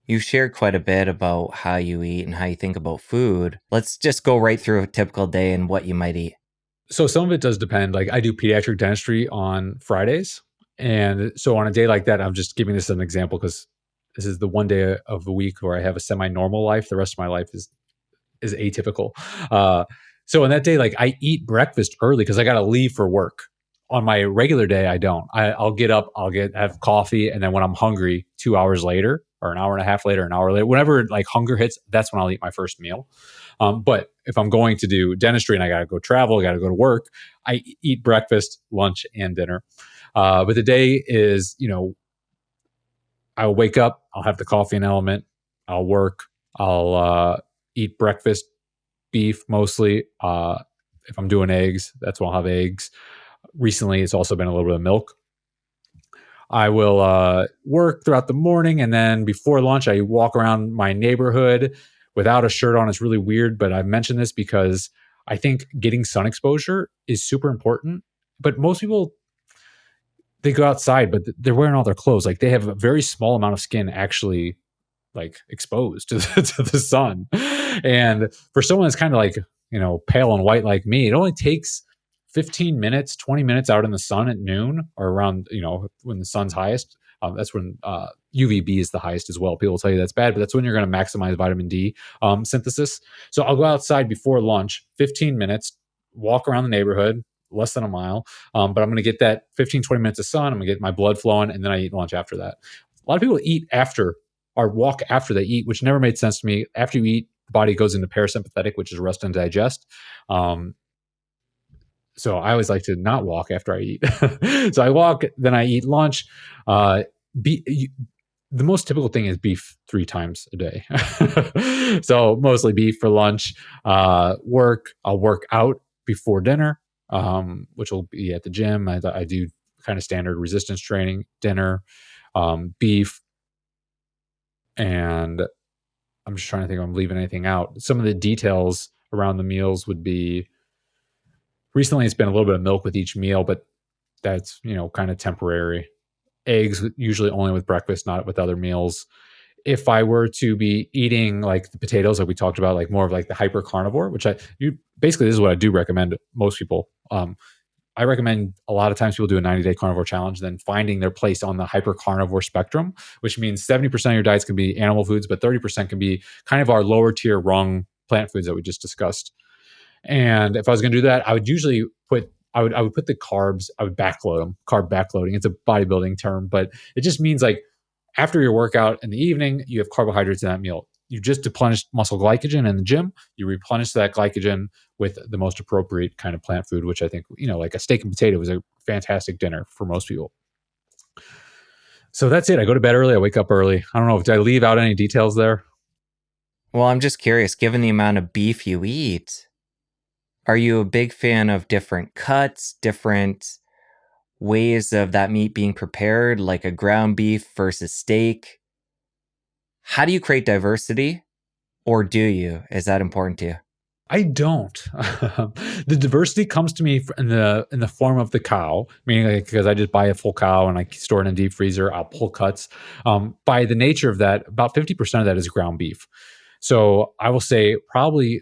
You shared quite a bit about how you eat and how you think about food. Let's just go right through a typical day and what you might eat. So some of it does depend. Like I do pediatric dentistry on Fridays. And so on a day like that, I'm just giving this as an example because this is the one day of the week where I have a semi-normal life. The rest of my life is atypical. So on that day, like I eat breakfast early because I got to leave for work. On my regular day, I don't. I'll get up, have coffee, and then when I'm hungry, 2 hours later, or an hour and a half later, an hour later, whenever like hunger hits, that's when I'll eat my first meal. But if I'm going to do dentistry and I got to go travel, I got to go to work, I eat breakfast, lunch, and dinner. But the day is, I'll wake up, I'll have the coffee and element, I'll work, I'll eat breakfast, beef mostly. if I'm doing eggs, that's when I'll have eggs. Recently, it's also been a little bit of milk. I will work throughout the morning, and then before lunch, I walk around my neighborhood without a shirt on. It's really weird, but I mention this because I think getting sun exposure is super important. But most people, they go outside, but they're wearing all their clothes. Like they have a very small amount of skin actually like exposed to to the sun. And for someone that's kind of like, pale and white like me, it only takes 15 minutes, 20 minutes out in the sun at noon or around, when the sun's highest. That's when UVB is the highest as well. People will tell you that's bad, but that's when you're going to maximize vitamin D synthesis. So I'll go outside before lunch, 15 minutes, walk around the neighborhood, less than a mile. But I'm going to get that 15, 20 minutes of sun. I'm going to get my blood flowing, and then I eat lunch after that. A lot of people eat after or walk after they eat, which never made sense to me. After you eat, the body goes into parasympathetic, which is rest and digest. So I always like to not walk after I eat. So I walk, then I eat lunch. The most typical thing is beef 3 times a day. So mostly beef for lunch. I'll work out before dinner, which will be at the gym. I do kind of standard resistance training, dinner, beef. And I'm just trying to think if I'm leaving anything out. Some of the details around the meals would be, recently it's been a little bit of milk with each meal, but that's, kind of temporary. Eggs usually only with breakfast, not with other meals. If I were to be eating like the potatoes, like we talked about, like more of like the hyper carnivore, which basically this is what I do recommend most people. I recommend a lot of times people do a 90-day carnivore challenge, then finding their place on the hyper carnivore spectrum, which means 70% of your diets can be animal foods, but 30% can be kind of our lower tier rung plant foods that we just discussed. And if I was going to do that, I would usually I would put the carbs, I would backload them, carb backloading. It's a bodybuilding term, but it just means like after your workout in the evening, you have carbohydrates in that meal. You just deplenish muscle glycogen in the gym. You replenish that glycogen with the most appropriate kind of plant food, which I think, like a steak and potato is a fantastic dinner for most people. So that's it. I go to bed early. I wake up early. I don't know. Did I leave out any details there? Well, I'm just curious, given the amount of beef you eat, are you a big fan of different cuts, different ways of that meat being prepared, like a ground beef versus steak? How do you create diversity? Or do you? Is that important to you? I don't. The diversity comes to me in the form of the cow, meaning like, because I just buy a full cow and I store it in a deep freezer. I'll pull cuts. By the nature of that, about 50% of that is ground beef. So I will say probably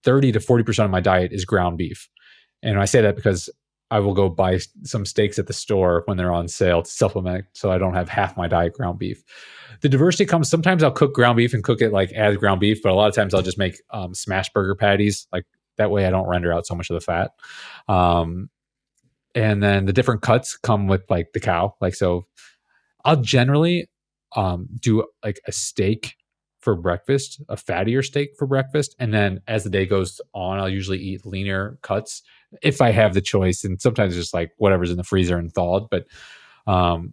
30 to 40% of my diet is ground beef. And I say that because I will go buy some steaks at the store when they're on sale to supplement, so I don't have half my diet ground beef. The diversity comes, sometimes I'll cook ground beef and cook it like as ground beef, but a lot of times I'll just make smash burger patties. Like that way I don't render out so much of the fat. And then the different cuts come with like the cow. Like, so I'll generally do like a steak for breakfast, a fattier steak for breakfast. And then as the day goes on, I'll usually eat leaner cuts if I have the choice. And sometimes it's just like whatever's in the freezer and thawed. But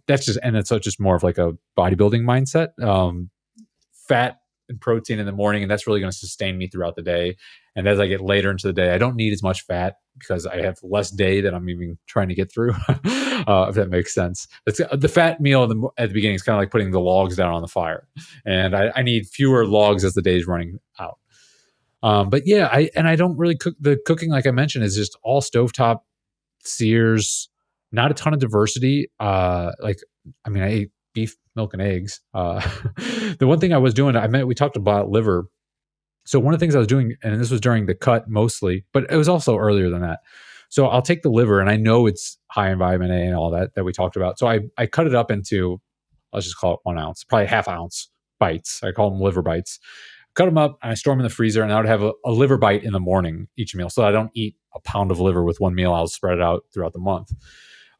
that's just, and it's just more of like a bodybuilding mindset. Fat and protein in the morning, and that's really going to sustain me throughout the day. And as I get later into the day, I don't need as much fat because I have less day that I'm even trying to get through. If that makes sense. The fat meal at the beginning is kind of like putting the logs down on the fire, and I need fewer logs as the day is running out. But yeah, I don't really cook. The cooking, like I mentioned, is just all stovetop sears. Not a ton of diversity. I ate beef, milk, and eggs. The one thing I was doing, we talked about liver. So one of the things I was doing, and this was during the cut mostly, but it was also earlier than that. So I'll take the liver, and I know it's high in vitamin A and all that we talked about. So I cut it up into, let's just call it 1 ounce, probably half ounce bites. I call them liver bites. Cut them up, and I store them in the freezer, and I would have a liver bite in the morning each meal. So I don't eat a pound of liver with one meal. I'll spread it out throughout the month.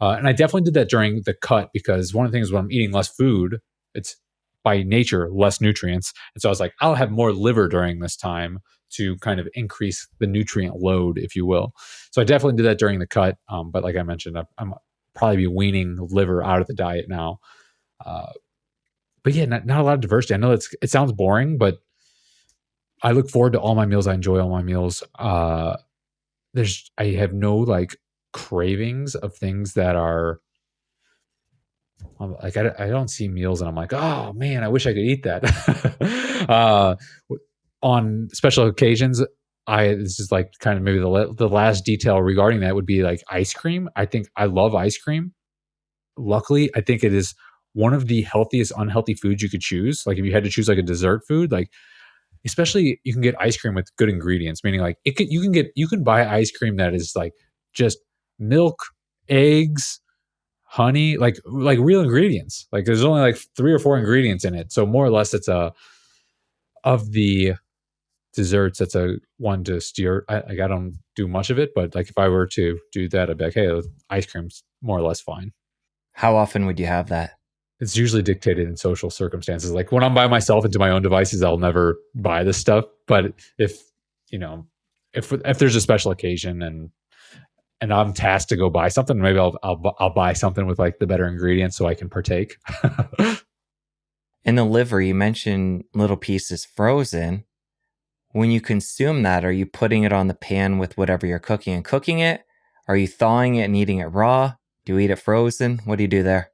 And I definitely did that during the cut because one of the things when I'm eating less food, it's by nature less nutrients. And so I was like, I'll have more liver during this time to kind of increase the nutrient load, if you will. So I definitely did that during the cut. But like I mentioned, I'm probably be weaning liver out of the diet now. But yeah, not a lot of diversity. I know it sounds boring, but I look forward to all my meals. I enjoy all my meals. I have no like cravings of things that are like I don't see meals and I'm like, oh man, I wish I could eat that. uh, on special occasions, this is like kind of maybe the last detail regarding that would be like ice cream. I think I love ice cream. Luckily, I think it is one of the healthiest unhealthy foods you could choose. Like if you had to choose like a dessert food, like especially you can get ice cream with good ingredients, meaning like you can buy ice cream that is like just milk, eggs, honey, like real ingredients. Like there's only like 3 or 4 ingredients in it. So more or less it's a of the desserts, that's a one to steer. I don't do much of it, but like if I were to do that, I'd be like, hey, ice cream's more or less fine. How often would you have that? It's usually dictated in social circumstances. Like when I'm by myself into my own devices, I'll never buy this stuff. But if you know, if there's a special occasion and I'm tasked to go buy something, maybe I'll buy something with like the better ingredients so I can partake. In the liver, you mentioned little pieces frozen. When you consume that, are you putting it on the pan with whatever you're cooking and cooking it? Are you thawing it and eating it raw? Do you eat it frozen? What do you do there?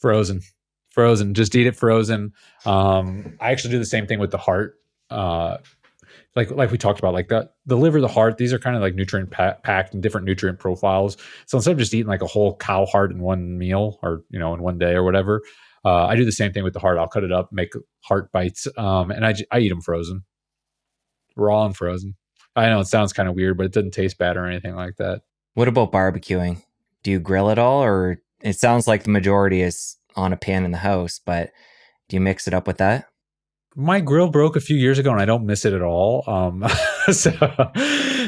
Frozen, frozen. Just eat it frozen. I actually do the same thing with the heart. Uh, like we talked about, like the liver, the heart. These are kind of like nutrient packed and different nutrient profiles. So instead of just eating like a whole cow heart in one meal or in one day or whatever, I do the same thing with the heart. I'll cut it up, make heart bites, and I eat them frozen, raw and frozen. I know it sounds kind of weird, but it doesn't taste bad or anything like that. What about barbecuing? Do you grill at all? Or it sounds like the majority is on a pan in the house, but do you mix it up with that? My grill broke a few years ago, and I don't miss it at all. So,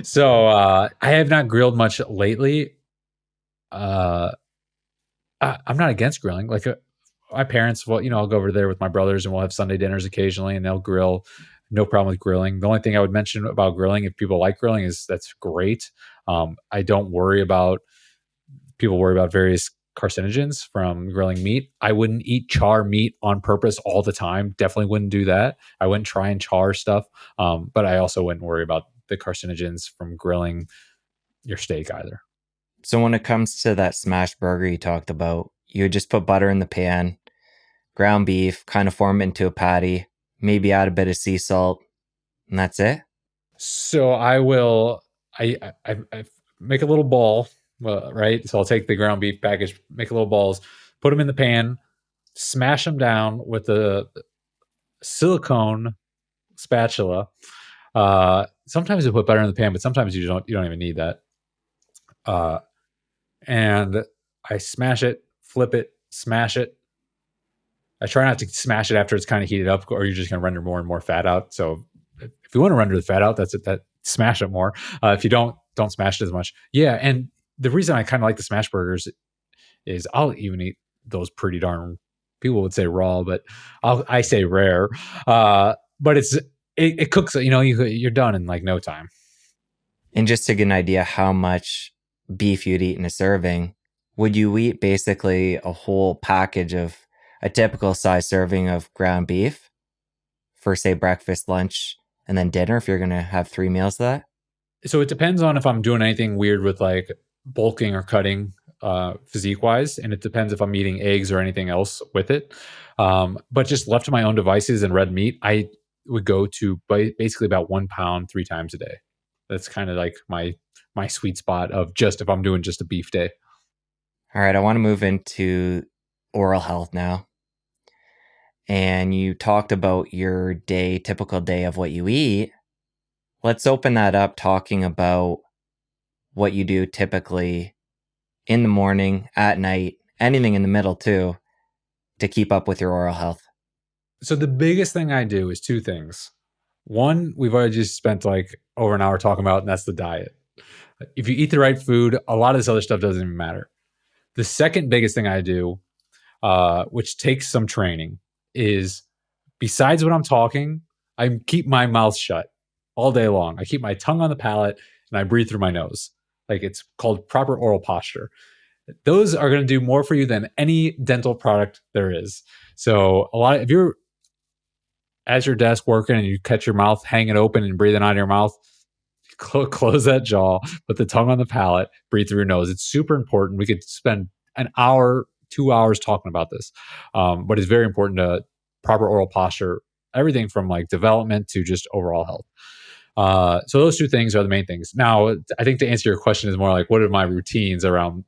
so I have not grilled much lately. Uh, I'm not against grilling. Like my parents, well, I'll go over there with my brothers, and we'll have Sunday dinners occasionally, and they'll grill. No problem with grilling. The only thing I would mention about grilling, if people like grilling, is that's great. I don't worry about people worry about various carcinogens from grilling meat. I wouldn't eat char meat on purpose all the time. Definitely wouldn't do that. I wouldn't try and char stuff. But I also wouldn't worry about the carcinogens from grilling your steak either. So when it comes to that smash burger you talked about, you would just put butter in the pan, ground beef, kind of form it into a patty, maybe add a bit of sea salt, and that's it? So I will. I make a little ball, right? So I'll take the ground beef package, make little balls, put them in the pan, smash them down with a silicone spatula. Sometimes you put butter in the pan, but sometimes you don't. You don't even need that. Uh, and I smash it, flip it, smash it. I try not to smash it after it's kind of heated up, or you're just going to render more and more fat out. So if you want to render the fat out, that's it. That smash it more. If you don't smash it as much. Yeah, and the reason I kind of like the smash burgers is I'll even eat those pretty darn. People would say raw, but I say rare. But it cooks. You're done in like no time. And just to get an idea how much beef you'd eat in a serving, would you eat basically a whole package of a typical size serving of ground beef for, say, breakfast, lunch, and then dinner if you're going to have 3 meals of that? So it depends on if I'm doing anything weird with like bulking or cutting physique wise, and it depends if I'm eating eggs or anything else with it. But just left to my own devices and red meat, I would go to basically about 1 pound 3 times a day. That's kind of like my sweet spot of just if I'm doing just a beef day. All right, I want to move into oral health now. And you talked about your day, typical day of what you eat. Let's open that up talking about what you do typically in the morning, at night, anything in the middle too, to keep up with your oral health. So the biggest thing I do is 2 things. One, we've already just spent like over an hour talking about, and that's the diet. If you eat the right food, a lot of this other stuff doesn't even matter. The second biggest thing I do, which takes some training, is besides when I'm talking, I keep my mouth shut all day long. I keep my tongue on the palate and I breathe through my nose. Like it's called proper oral posture. Those are going to do more for you than any dental product there is. So if you're as your desk working and you catch your mouth hanging open and breathing out of your mouth, close that jaw, put the tongue on the palate, breathe through your nose. It's super important. We could spend an hour, 2 hours talking about this, but it's very important to proper oral posture, everything from like development to just overall health. So those two things are the main things. Now, I think to answer your question is more like, what are my routines around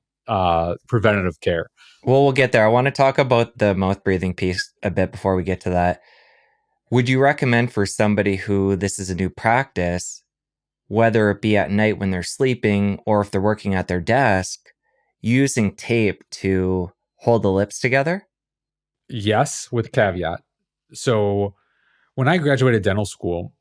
preventative care? Well, we'll get there. I want to talk about the mouth breathing piece a bit before we get to that. Would you recommend for somebody who this is a new practice, whether it be at night when they're sleeping or if they're working at their desk, using tape to hold the lips together? Yes, with caveat. So when I graduated dental school,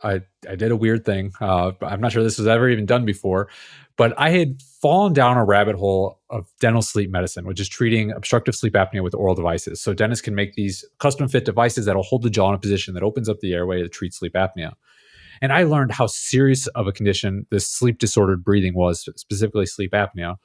I did a weird thing. I'm not sure this was ever even done before, but I had fallen down a rabbit hole of dental sleep medicine, which is treating obstructive sleep apnea with oral devices. So dentists can make these custom fit devices that'll hold the jaw in a position that opens up the airway to treat sleep apnea. And I learned how serious of a condition this sleep disordered breathing was, specifically sleep apnea,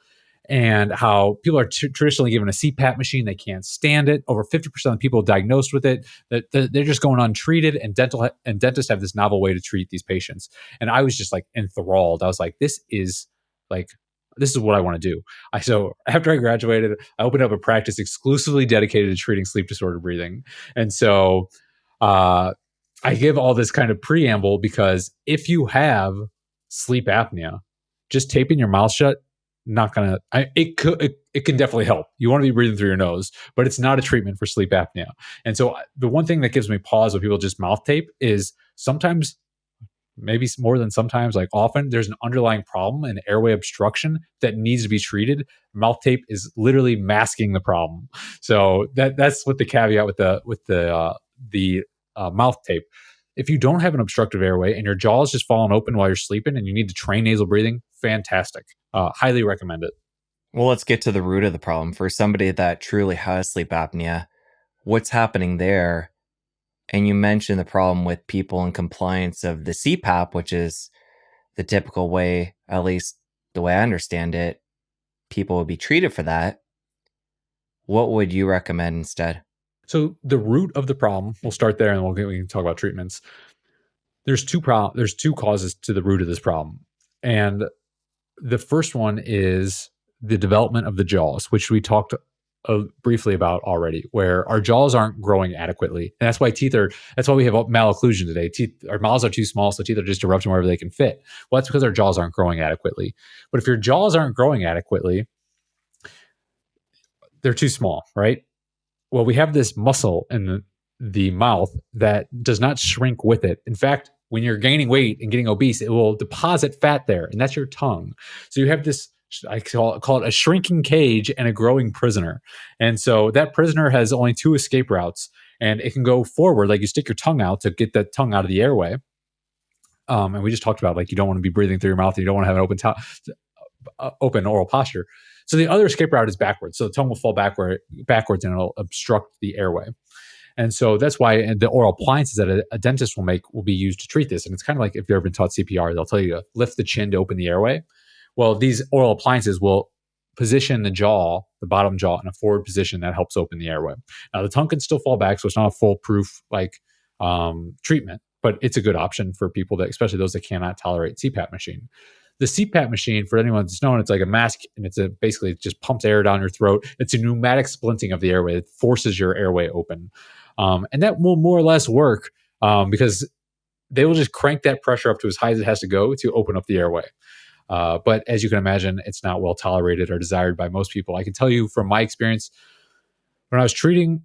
and how people are traditionally given a CPAP machine. They can't stand it. Over 50% of people diagnosed with it, that they're just going untreated, and dentists have this novel way to treat these patients. And I was just like enthralled. I was like, this is what I want to do. So after I graduated, I opened up a practice exclusively dedicated to treating sleep disordered breathing. And so uh, I give all this kind of preamble because if you have sleep apnea, just taping your mouth shut, not gonna. It can definitely help. You want to be breathing through your nose, but it's not a treatment for sleep apnea. And so the one thing that gives me pause when people just mouth tape is sometimes, maybe more than sometimes, like often, there's an underlying problem, an airway obstruction that needs to be treated. Mouth tape is literally masking the problem. So that's what the caveat with the mouth tape. If you don't have an obstructive airway and your jaw is just falling open while you're sleeping and you need to train nasal breathing, fantastic. Highly recommend it. Well, let's get to the root of the problem. For somebody that truly has sleep apnea, what's happening there? And you mentioned the problem with people in compliance of the CPAP, which is the typical way, at least the way I understand it, people would be treated for that. What would you recommend instead? So the root of the problem, we'll start there, and we can talk about treatments. There's two causes to the root of this problem, and the first one is the development of the jaws, which we talked briefly about already, where our jaws aren't growing adequately, and that's why we have malocclusion today. Our mouths are too small, so teeth are just erupting wherever they can fit. Well, that's because our jaws aren't growing adequately. But if your jaws aren't growing adequately, they're too small, right? Well, we have this muscle in the mouth that does not shrink with it. In fact, when you're gaining weight and getting obese, it will deposit fat there, and that's your tongue. So you have this, I call it a shrinking cage and a growing prisoner. And so that prisoner has only two escape routes, and it can go forward, like you stick your tongue out to get that tongue out of the airway. And we just talked about, like, you don't want to be breathing through your mouth, and you don't want to have an open oral posture. So the other escape route is backwards. So the tongue will fall backwards and it'll obstruct the airway. And so that's why the oral appliances that a dentist will make will be used to treat this. And it's kind of like if you've ever been taught CPR, they'll tell you to lift the chin to open the airway. Well, these oral appliances will position the jaw, the bottom jaw, in a forward position that helps open the airway. Now, the tongue can still fall back, so it's not a foolproof treatment, but it's a good option for people that, especially those that cannot tolerate CPAP machine. The CPAP machine, for anyone that's known, it's like a mask, and basically it just pumps air down your throat. It's a pneumatic splinting of the airway. It forces your airway open. And that will more or less work because they will just crank that pressure up to as high as it has to go to open up the airway. But as you can imagine, it's not well tolerated or desired by most people. I can tell you from my experience, when I was treating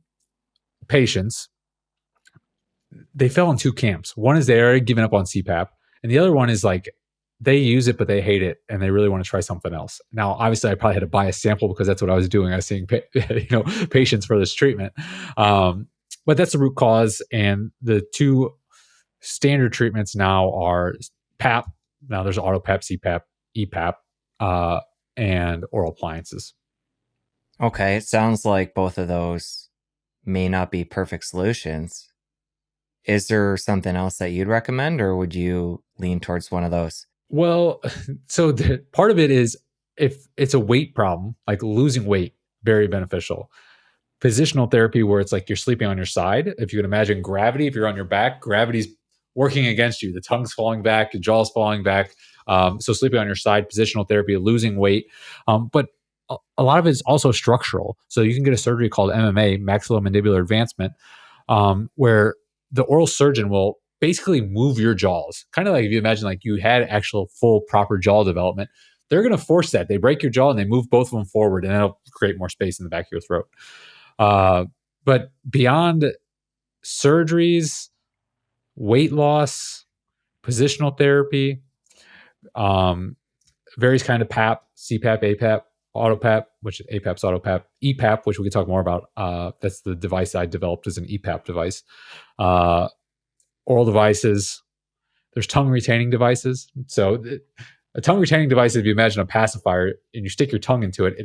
patients, they fell in two camps. One is they're giving up on CPAP, and the other one is like they use it, but they hate it, and they really want to try something else. Now, obviously, I probably had to buy a sample because that's what I was doing. I was seeing patients for this treatment, but that's the root cause. And the two standard treatments now are PAP. Now there's auto PAP, CPAP, EPAP, and oral appliances. Okay, it sounds like both of those may not be perfect solutions. Is there something else that you'd recommend, or would you lean towards one of those? Well, so part of it is if it's a weight problem, like losing weight, very beneficial. Positional therapy, where it's like you're sleeping on your side. If you can imagine gravity, if you're on your back, gravity's working against you. The tongue's falling back, the jaw's falling back. So sleeping on your side, positional therapy, losing weight. But a lot of it is also structural. So you can get a surgery called MMA, maxillomandibular advancement, where the oral surgeon will basically move your jaws. Kind of like if you imagine like you had actual full proper jaw development, they're going to force that. They break your jaw and they move both of them forward, and that'll create more space in the back of your throat. Uh, but beyond surgeries, weight loss, positional therapy, um, various kind of PAP, CPAP, APAP, AutoPAP, which APAP's AutoPAP, EPAP, which we can talk more about. That's the device I developed as an EPAP device. Uh, Oral devices. There's tongue retaining devices. So a tongue retaining device, if you imagine a pacifier and you stick your tongue into it,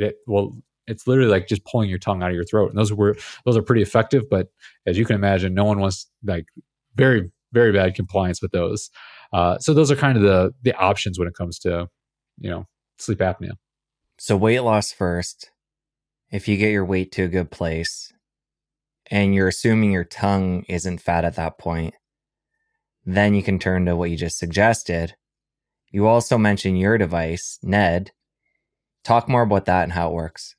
it's literally like just pulling your tongue out of your throat. And those are pretty effective, but as you can imagine, no one wants like very, very bad compliance with those. So those are kind of the options when it comes to, sleep apnea. So weight loss first. If you get your weight to a good place and you're assuming your tongue isn't fat at that point, then you can turn to what you just suggested. You also mentioned your device, Ned. Talk more about that and how it works.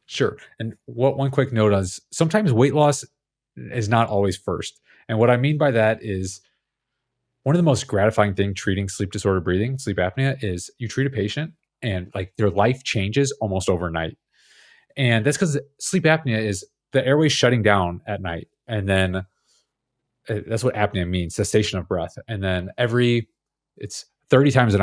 Sure. And one quick note is sometimes weight loss is not always first. And what I mean by that is one of the most gratifying things treating sleep disorder breathing, sleep apnea, is you treat a patient and like their life changes almost overnight. And that's because sleep apnea is the airway shutting down at night. And then that's what apnea means, cessation of breath. And then it's 30 times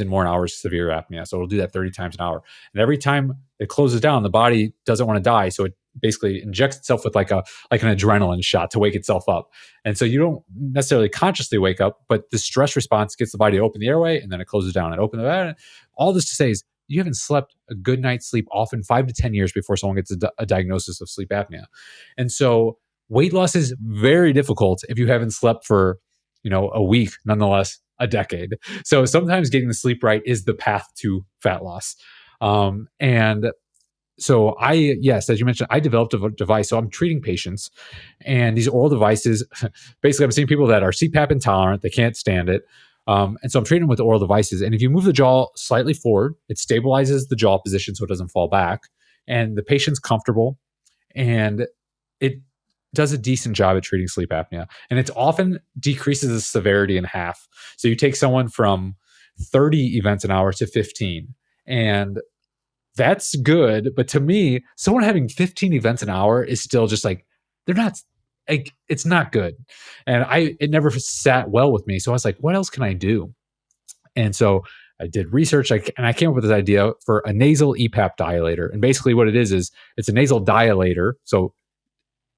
in more an hour is severe apnea. So it'll do that 30 times an hour. And every time it closes down, the body doesn't want to die. So it basically injects itself with like an adrenaline shot to wake itself up. And so you don't necessarily consciously wake up, but the stress response gets the body to open the airway and then it closes down and open the airway. All this to say is you haven't slept a good night's sleep often 5 to 10 years before someone gets a diagnosis of sleep apnea. And so weight loss is very difficult if you haven't slept for, a week, nonetheless, a decade. So sometimes getting the sleep right is the path to fat loss. And so yes, as you mentioned, I developed a device. So I'm treating patients, and these oral devices, basically I'm seeing people that are CPAP intolerant. They can't stand it. And so I'm treating them with oral devices. And if you move the jaw slightly forward, it stabilizes the jaw position so it doesn't fall back. And the patient's comfortable. And it does a decent job at treating sleep apnea. And it often decreases the severity in half. So you take someone from 30 events an hour to 15. And that's good. But to me, someone having 15 events an hour is still just like, they're not, like, it's not good. And it never sat well with me. So I was like, what else can I do? And so I did research and I came up with this idea for a nasal EPAP dilator. And basically what it is it's a nasal dilator. So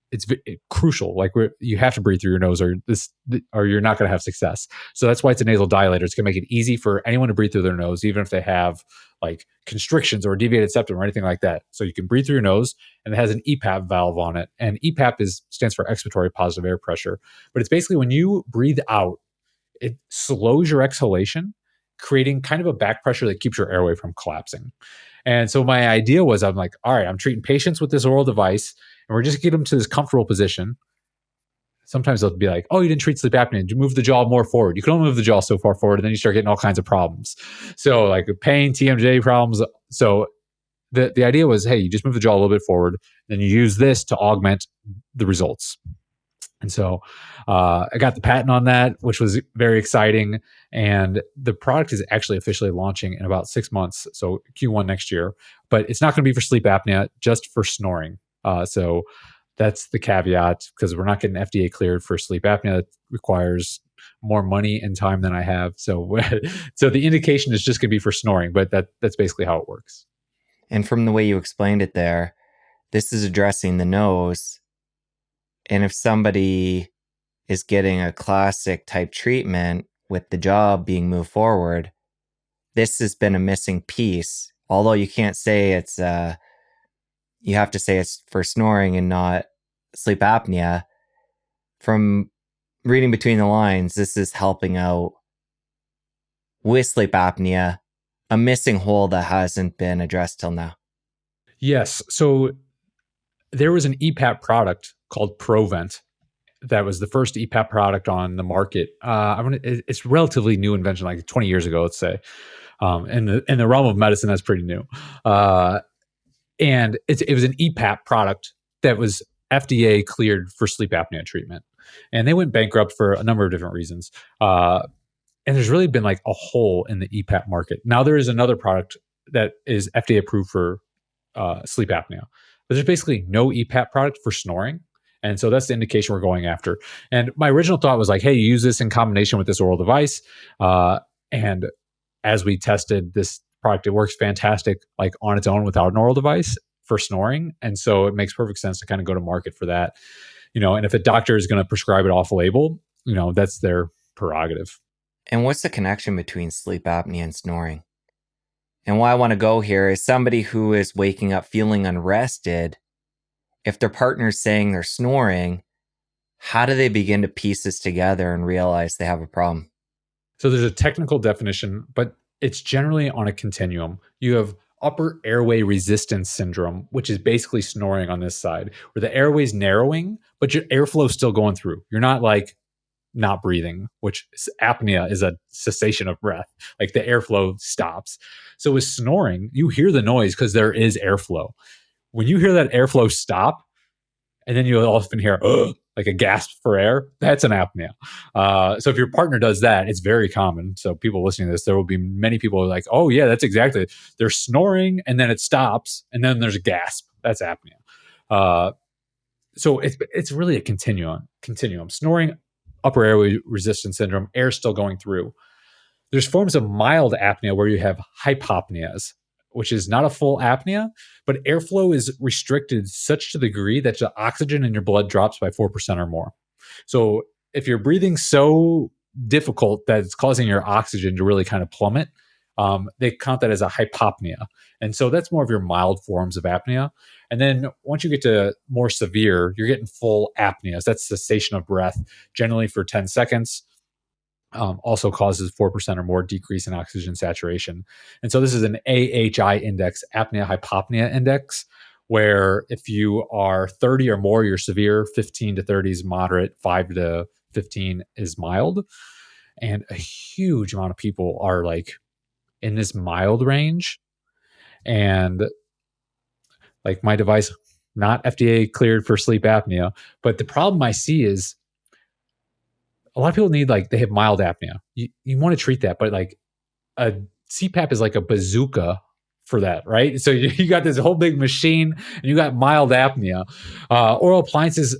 it's crucial. Like you have to breathe through your nose or you're not going to have success. So that's why it's a nasal dilator. It's going to make it easy for anyone to breathe through their nose, even if they have like constrictions or deviated septum or anything like that. So you can breathe through your nose, and it has an EPAP valve on it. And EPAP stands for expiratory positive air pressure. But it's basically when you breathe out, it slows your exhalation, creating kind of a back pressure that keeps your airway from collapsing. And so my idea was, I'm like, all right, I'm treating patients with this oral device, and we're just getting them to this comfortable position. Sometimes they'll be like, oh, you didn't treat sleep apnea. You move the jaw more forward. You can only move the jaw so far forward, and then you start getting all kinds of problems. So like pain, TMJ problems. So the idea was, hey, you just move the jaw a little bit forward, then you use this to augment the results. And so I got the patent on that, which was very exciting. And the product is actually officially launching in about 6 months, so Q1 next year. But it's not going to be for sleep apnea, just for snoring. So that's the caveat, because we're not getting FDA cleared for sleep apnea. That requires more money and time than I have. So, so the indication is just going to be for snoring, but that's basically how it works. And from the way you explained it there, this is addressing the nose. And if somebody is getting a classic type treatment with the jaw being moved forward, this has been a missing piece. Although you can't say it's, you have to say it's for snoring and not sleep apnea. From reading between the lines, this is helping out with sleep apnea, a missing hole that hasn't been addressed till now. Yes. So There was an EPAP product called Provent that was the first EPAP product on the market. It's relatively new invention, like 20 years ago, let's say. In the realm of medicine, that's pretty new. And it was an EPAP product that was FDA cleared for sleep apnea treatment. And they went bankrupt for a number of different reasons. And there's really been like a hole in the EPAP market. Now there is another product that is FDA approved for sleep apnea, but there's basically no EPAP product for snoring. And so that's the indication we're going after. And my original thought was like, hey, you use this in combination with this oral device. And as we tested this product, it works fantastic, like on its own without an oral device for snoring. And so it makes perfect sense to kind of go to market for that. And if a doctor is going to prescribe it off label, that's their prerogative. And what's the connection between sleep apnea and snoring? And why I want to go here is somebody who is waking up feeling unrested. If their partner's saying they're snoring, how do they begin to piece this together and realize they have a problem? So there's a technical definition, but it's generally on a continuum. You have upper airway resistance syndrome, which is basically snoring on this side, where the airway's narrowing, but your airflow's still going through. You're not like not breathing, which apnea is a cessation of breath. Like the airflow stops. So with snoring, you hear the noise because there is airflow. When you hear that airflow stop, and then you'll often hear like a gasp for air, that's an apnea. So if your partner does that, it's very common. So people listening to this, there will be many people who are like, oh yeah, that's exactly it. They're snoring and then it stops and then there's a gasp. That's apnea. So it's really a continuum. Snoring, upper airway resistance syndrome, air still going through. There's forms of mild apnea where you have hypopneas, which is not a full apnea, but airflow is restricted such to the degree that the oxygen in your blood drops by 4% or more. So if you're breathing so difficult that it's causing your oxygen to really kind of plummet, they count that as a hypopnea. And so that's more of your mild forms of apnea. And then once you get to more severe, you're getting full apneas. That's cessation of breath, generally for 10 seconds. Also causes 4% or more decrease in oxygen saturation. And so this is an AHI index, apnea hypopnea index, where if you are 30 or more, you're severe, 15 to 30 is moderate, 5 to 15 is mild. And a huge amount of people are like in this mild range. And like my device, not FDA cleared for sleep apnea. But the problem I see is a lot of people need like they have mild apnea. You want to treat that, but like a CPAP is like a bazooka for that, right? So you got this whole big machine and you got mild apnea. Oral appliances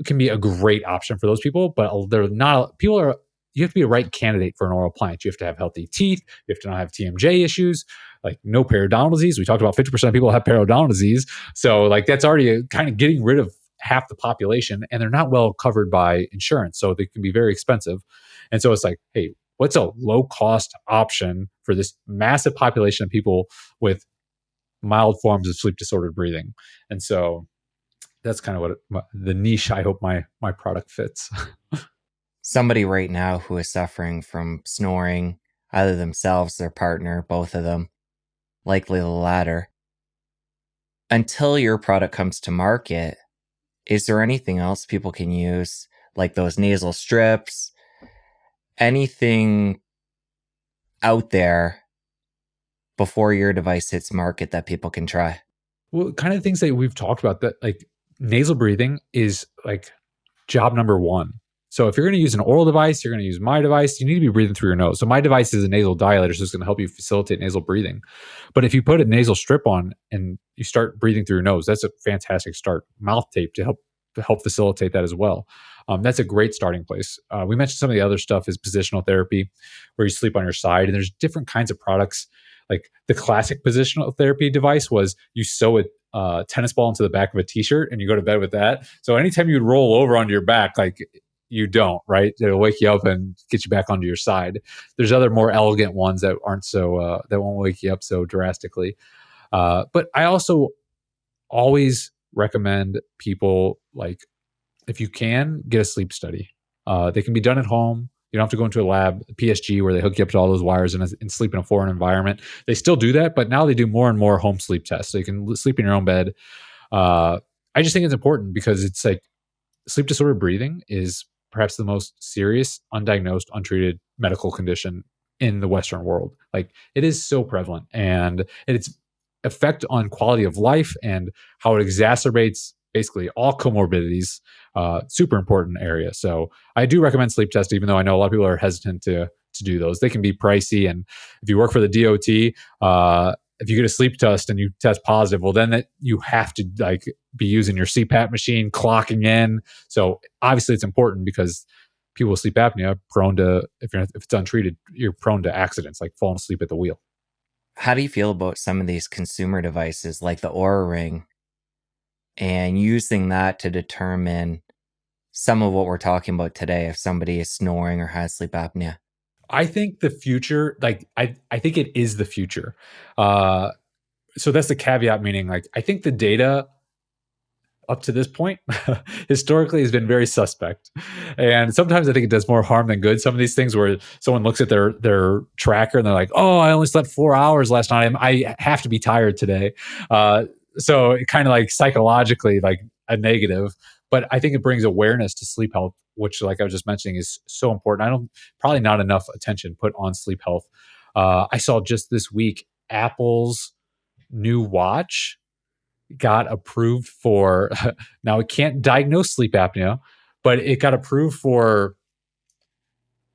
can be a great option for those people, but they're not. You have to be a right candidate for an oral appliance. You have to have healthy teeth. You have to not have TMJ issues, like no periodontal disease. We talked about 50% of people have periodontal disease. So like that's already kind of getting rid of half the population, and they're not well covered by insurance. So they can be very expensive. And so it's like, hey, what's a low cost option for this massive population of people with mild forms of sleep disordered breathing? And so that's kind of what the niche I hope my product fits. Somebody right now who is suffering from snoring, either themselves, their partner, both of them, likely the latter. Until your product comes to market, is there anything else people can use, like those nasal strips, anything out there before your device hits market that people can try? Well, kind of things that we've talked about, that like nasal breathing is like job number one. So if you're going to use an oral device, you're going to use my device, you need to be breathing through your nose. So my device is a nasal dilator, so it's going to help you facilitate nasal breathing. But if you put a nasal strip on and you start breathing through your nose, that's a fantastic start. Mouth tape to help facilitate that as well. That's a great starting place. We mentioned some of the other stuff is positional therapy, where you sleep on your side, and there's different kinds of products. Like the classic positional therapy device was you sew a tennis ball into the back of a t-shirt and you go to bed with that. So anytime you roll over onto your back, like you don't, right? It'll wake you up and get you back onto your side. There's other more elegant ones that aren't so, that won't wake you up so drastically. But I also always recommend people, like, if you can, get a sleep study. They can be done at home. You don't have to go into a lab, PSG, where they hook you up to all those wires and sleep in a foreign environment. They still do that, but now they do more and more home sleep tests. So you can sleep in your own bed. I just think it's important because it's like sleep disordered breathing is perhaps the most serious, undiagnosed, untreated medical condition in the Western world. Like it is so prevalent, and its effect on quality of life and how it exacerbates basically all comorbidities, super important area. So I do recommend sleep tests, even though I know a lot of people are hesitant to do those. They can be pricey, and if you work for the DOT, if you get a sleep test and you test positive, well, then you have to like be using your CPAP machine, clocking in. So obviously, it's important because people with sleep apnea are prone to, if it's untreated, you're prone to accidents like falling asleep at the wheel. How do you feel about some of these consumer devices like the Aura Ring and using that to determine some of what we're talking about today if somebody is snoring or has sleep apnea? I think the future, like I think it is the future. Uh, so that's the caveat, meaning like I think the data up to this point historically has been very suspect, and sometimes I think it does more harm than good. Some of these things where someone looks at their tracker and they're like, oh, I only slept 4 hours last night, I have to be tired today. So it kind of like psychologically like a negative, but I think it brings awareness to sleep health, which like I was just mentioning is so important. I don't, probably not enough attention put on sleep health. I saw just this week Apple's new watch got approved for now it can't diagnose sleep apnea, but it got approved for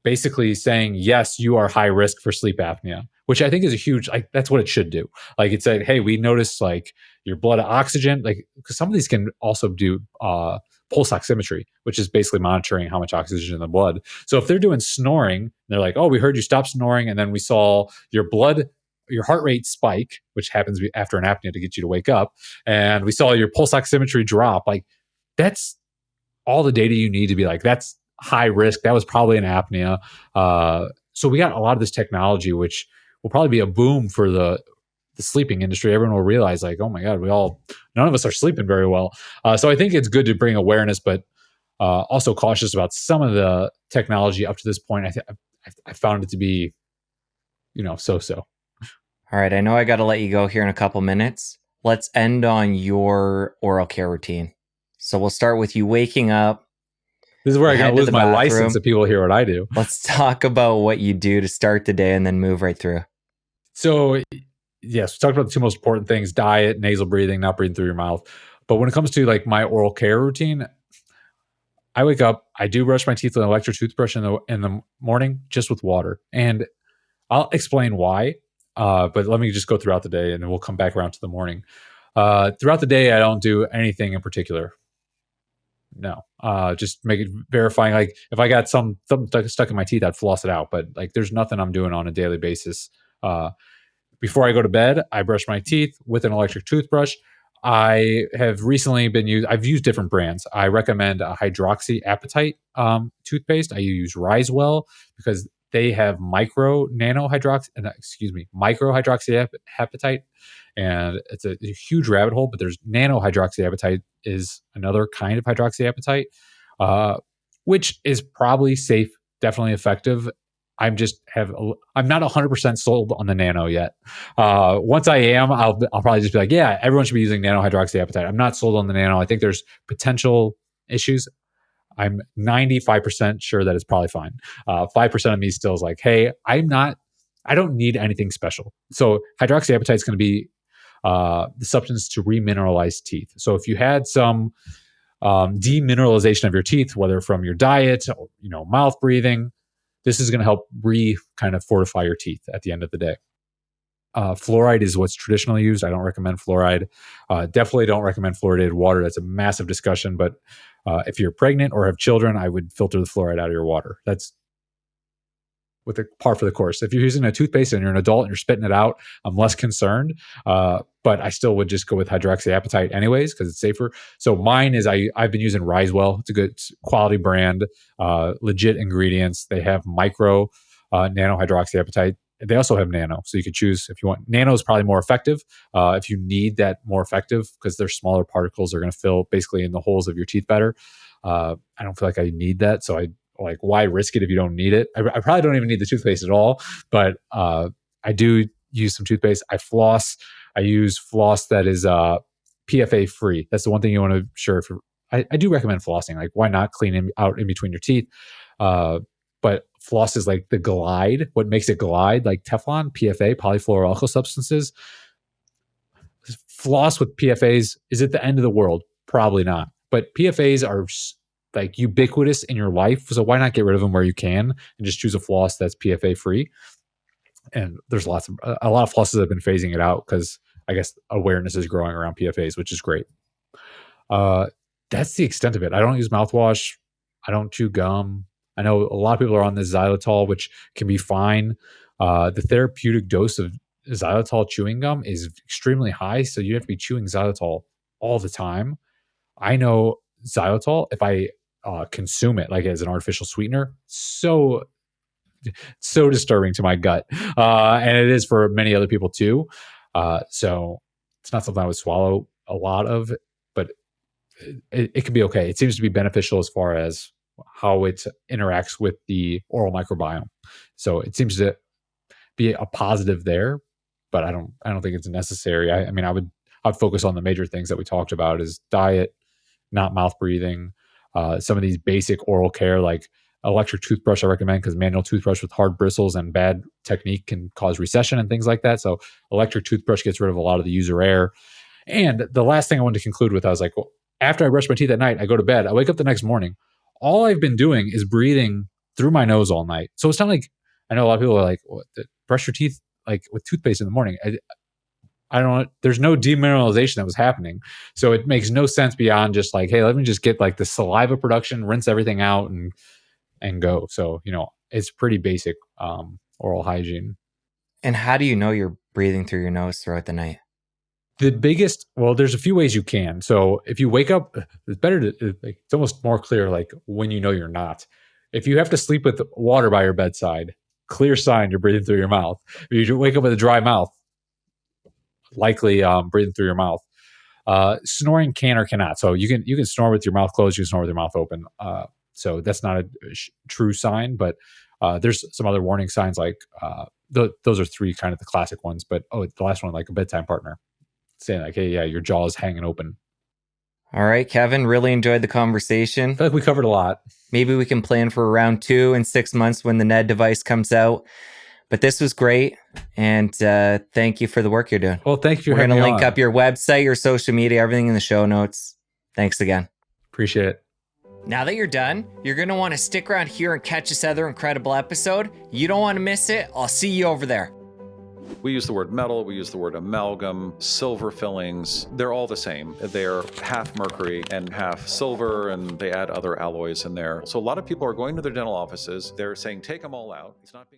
basically saying yes, you are high risk for sleep apnea, which I think is a huge, like that's what it should do. Like it said, hey, we noticed like your blood oxygen, like because some of these can also do pulse oximetry, which is basically monitoring how much oxygen in the blood. So if they're doing snoring, they're like, oh, we heard you stop snoring, and then we saw your heart rate spike, which happens after an apnea to get you to wake up, and we saw your pulse oximetry drop. Like that's all the data you need to be like, that's high risk. That was probably an apnea. So we got a lot of this technology, which will probably be a boom for the sleeping industry. Everyone will realize like, oh my God, none of us are sleeping very well. So I think it's good to bring awareness, but also cautious about some of the technology up to this point. I found it to be, so. All right, I know I got to let you go here in a couple minutes. Let's end on your oral care routine. So we'll start with you waking up. This is where I gotta lose my license if people hear what I do. Let's talk about what you do to start the day and then move right through. So, yes, we talked about the two most important things: diet, nasal breathing, not breathing through your mouth. But when it comes to like my oral care routine, I wake up, I do brush my teeth with an electric toothbrush in the morning, just with water, and I'll explain why. But let me just go throughout the day, and then we'll come back around to the morning. Throughout the day, I don't do anything in particular. No, just make it verifying. Like if I got something stuck in my teeth, I'd floss it out. But like, there's nothing I'm doing on a daily basis. Before I go to bed, I brush my teeth with an electric toothbrush. I have recently I've used different brands. I recommend a hydroxyapatite toothpaste. I use Risewell because they have micro hydroxyapatite, and it's a huge rabbit hole. But there's nano hydroxyapatite is another kind of hydroxyapatite, uh, which is probably safe, definitely effective. I'm not 100% sold on the nano yet. Once I am, I'll probably just be like, yeah, everyone should be using nano hydroxyapatite. I'm not sold on the nano. I think there's potential issues. I'm 95% sure that it's probably fine. 5% of me still is like, hey, I don't need anything special. So hydroxyapatite is going to be the substance to remineralize teeth. So if you had some demineralization of your teeth, whether from your diet or mouth breathing, this is going to help kind of fortify your teeth at the end of the day. Fluoride is what's traditionally used. I don't recommend fluoride. Definitely don't recommend fluoridated water. That's a massive discussion. But if you're pregnant or have children, I would filter the fluoride out of your water. That's with the par for the course. If you're using a toothpaste and you're an adult and you're spitting it out, I'm less concerned. But I still would just go with hydroxyapatite anyways because it's safer. So mine is I've been using Risewell. It's a good quality brand, legit ingredients. They have micro nano hydroxyapatite. They also have nano, so you could choose if you want. Nano is probably more effective if you need that more effective because their smaller particles are going to fill basically in the holes of your teeth better. I don't feel like I need that, so why risk it if you don't need it? I probably don't even need the toothpaste at all, but I do use some toothpaste. I floss. I use floss that is PFA free. That's the one thing you want to sure. I do recommend flossing. Like, why not clean out in between your teeth? But floss is like the glide. What makes it glide, like Teflon, PFA, polyfluoroalkyl substances. Floss with PFAs, is it the end of the world? Probably not. But PFAs are like ubiquitous in your life, so why not get rid of them where you can and just choose a floss that's PFA free? And there's a lot of flosses that have been phasing it out because I guess awareness is growing around PFAs, which is great. That's the extent of it. I don't use mouthwash. I don't chew gum. I know a lot of people are on this xylitol, which can be fine. The therapeutic dose of xylitol chewing gum is extremely high, so you have to be chewing xylitol all the time. I know xylitol, if I consume it like as an artificial sweetener, so disturbing to my gut, and it is for many other people too. So it's not something I would swallow a lot of, but it can be okay. It seems to be beneficial as far as how it interacts with the oral microbiome. So it seems to be a positive there, but I don't think it's necessary. I mean, I'd focus on the major things that we talked about: is diet, not mouth breathing, some of these basic oral care like electric toothbrush I recommend, because manual toothbrush with hard bristles and bad technique can cause recession and things like that. So electric toothbrush gets rid of a lot of the user error. And the last thing I wanted to conclude with, I was like, well, after I brush my teeth at night, I go to bed, I wake up the next morning. All I've been doing is breathing through my nose all night. So it's not like, I know a lot of people are like, what, brush your teeth like with toothpaste in the morning. I don't, there's no demineralization that was happening. So it makes no sense beyond just like, hey, let me just get like the saliva production, rinse everything out and go. So, it's pretty basic oral hygiene. And how do you know you're breathing through your nose throughout the night? There's a few ways you can. So if you wake up, it's better to, it's almost more clear, like when you know you're not. If you have to sleep with water by your bedside, clear sign you're breathing through your mouth. If you wake up with a dry mouth, likely breathing through your mouth. Snoring can or cannot. So you can snore with your mouth closed, you can snore with your mouth open. So that's not a true sign, but there's some other warning signs like those are three kind of the classic ones. But the last one, like a bedtime partner saying like, hey, yeah, your jaw is hanging open. All right, Kevin, really enjoyed the conversation. I feel like we covered a lot. Maybe we can plan for round 2 in 6 months when the Ned device comes out. But this was great, and thank you for the work you're doing. Well, thank you. We're going to link up your website, your social media, everything in the show notes. Thanks again. Appreciate it. Now that you're done, you're going to want to stick around here and catch this other incredible episode. You don't want to miss it. I'll see you over there. We use the word metal, we use the word amalgam, silver fillings. They're all the same. They're half mercury and half silver, and they add other alloys in there. So a lot of people are going to their dental offices. They're saying, take them all out. It's not being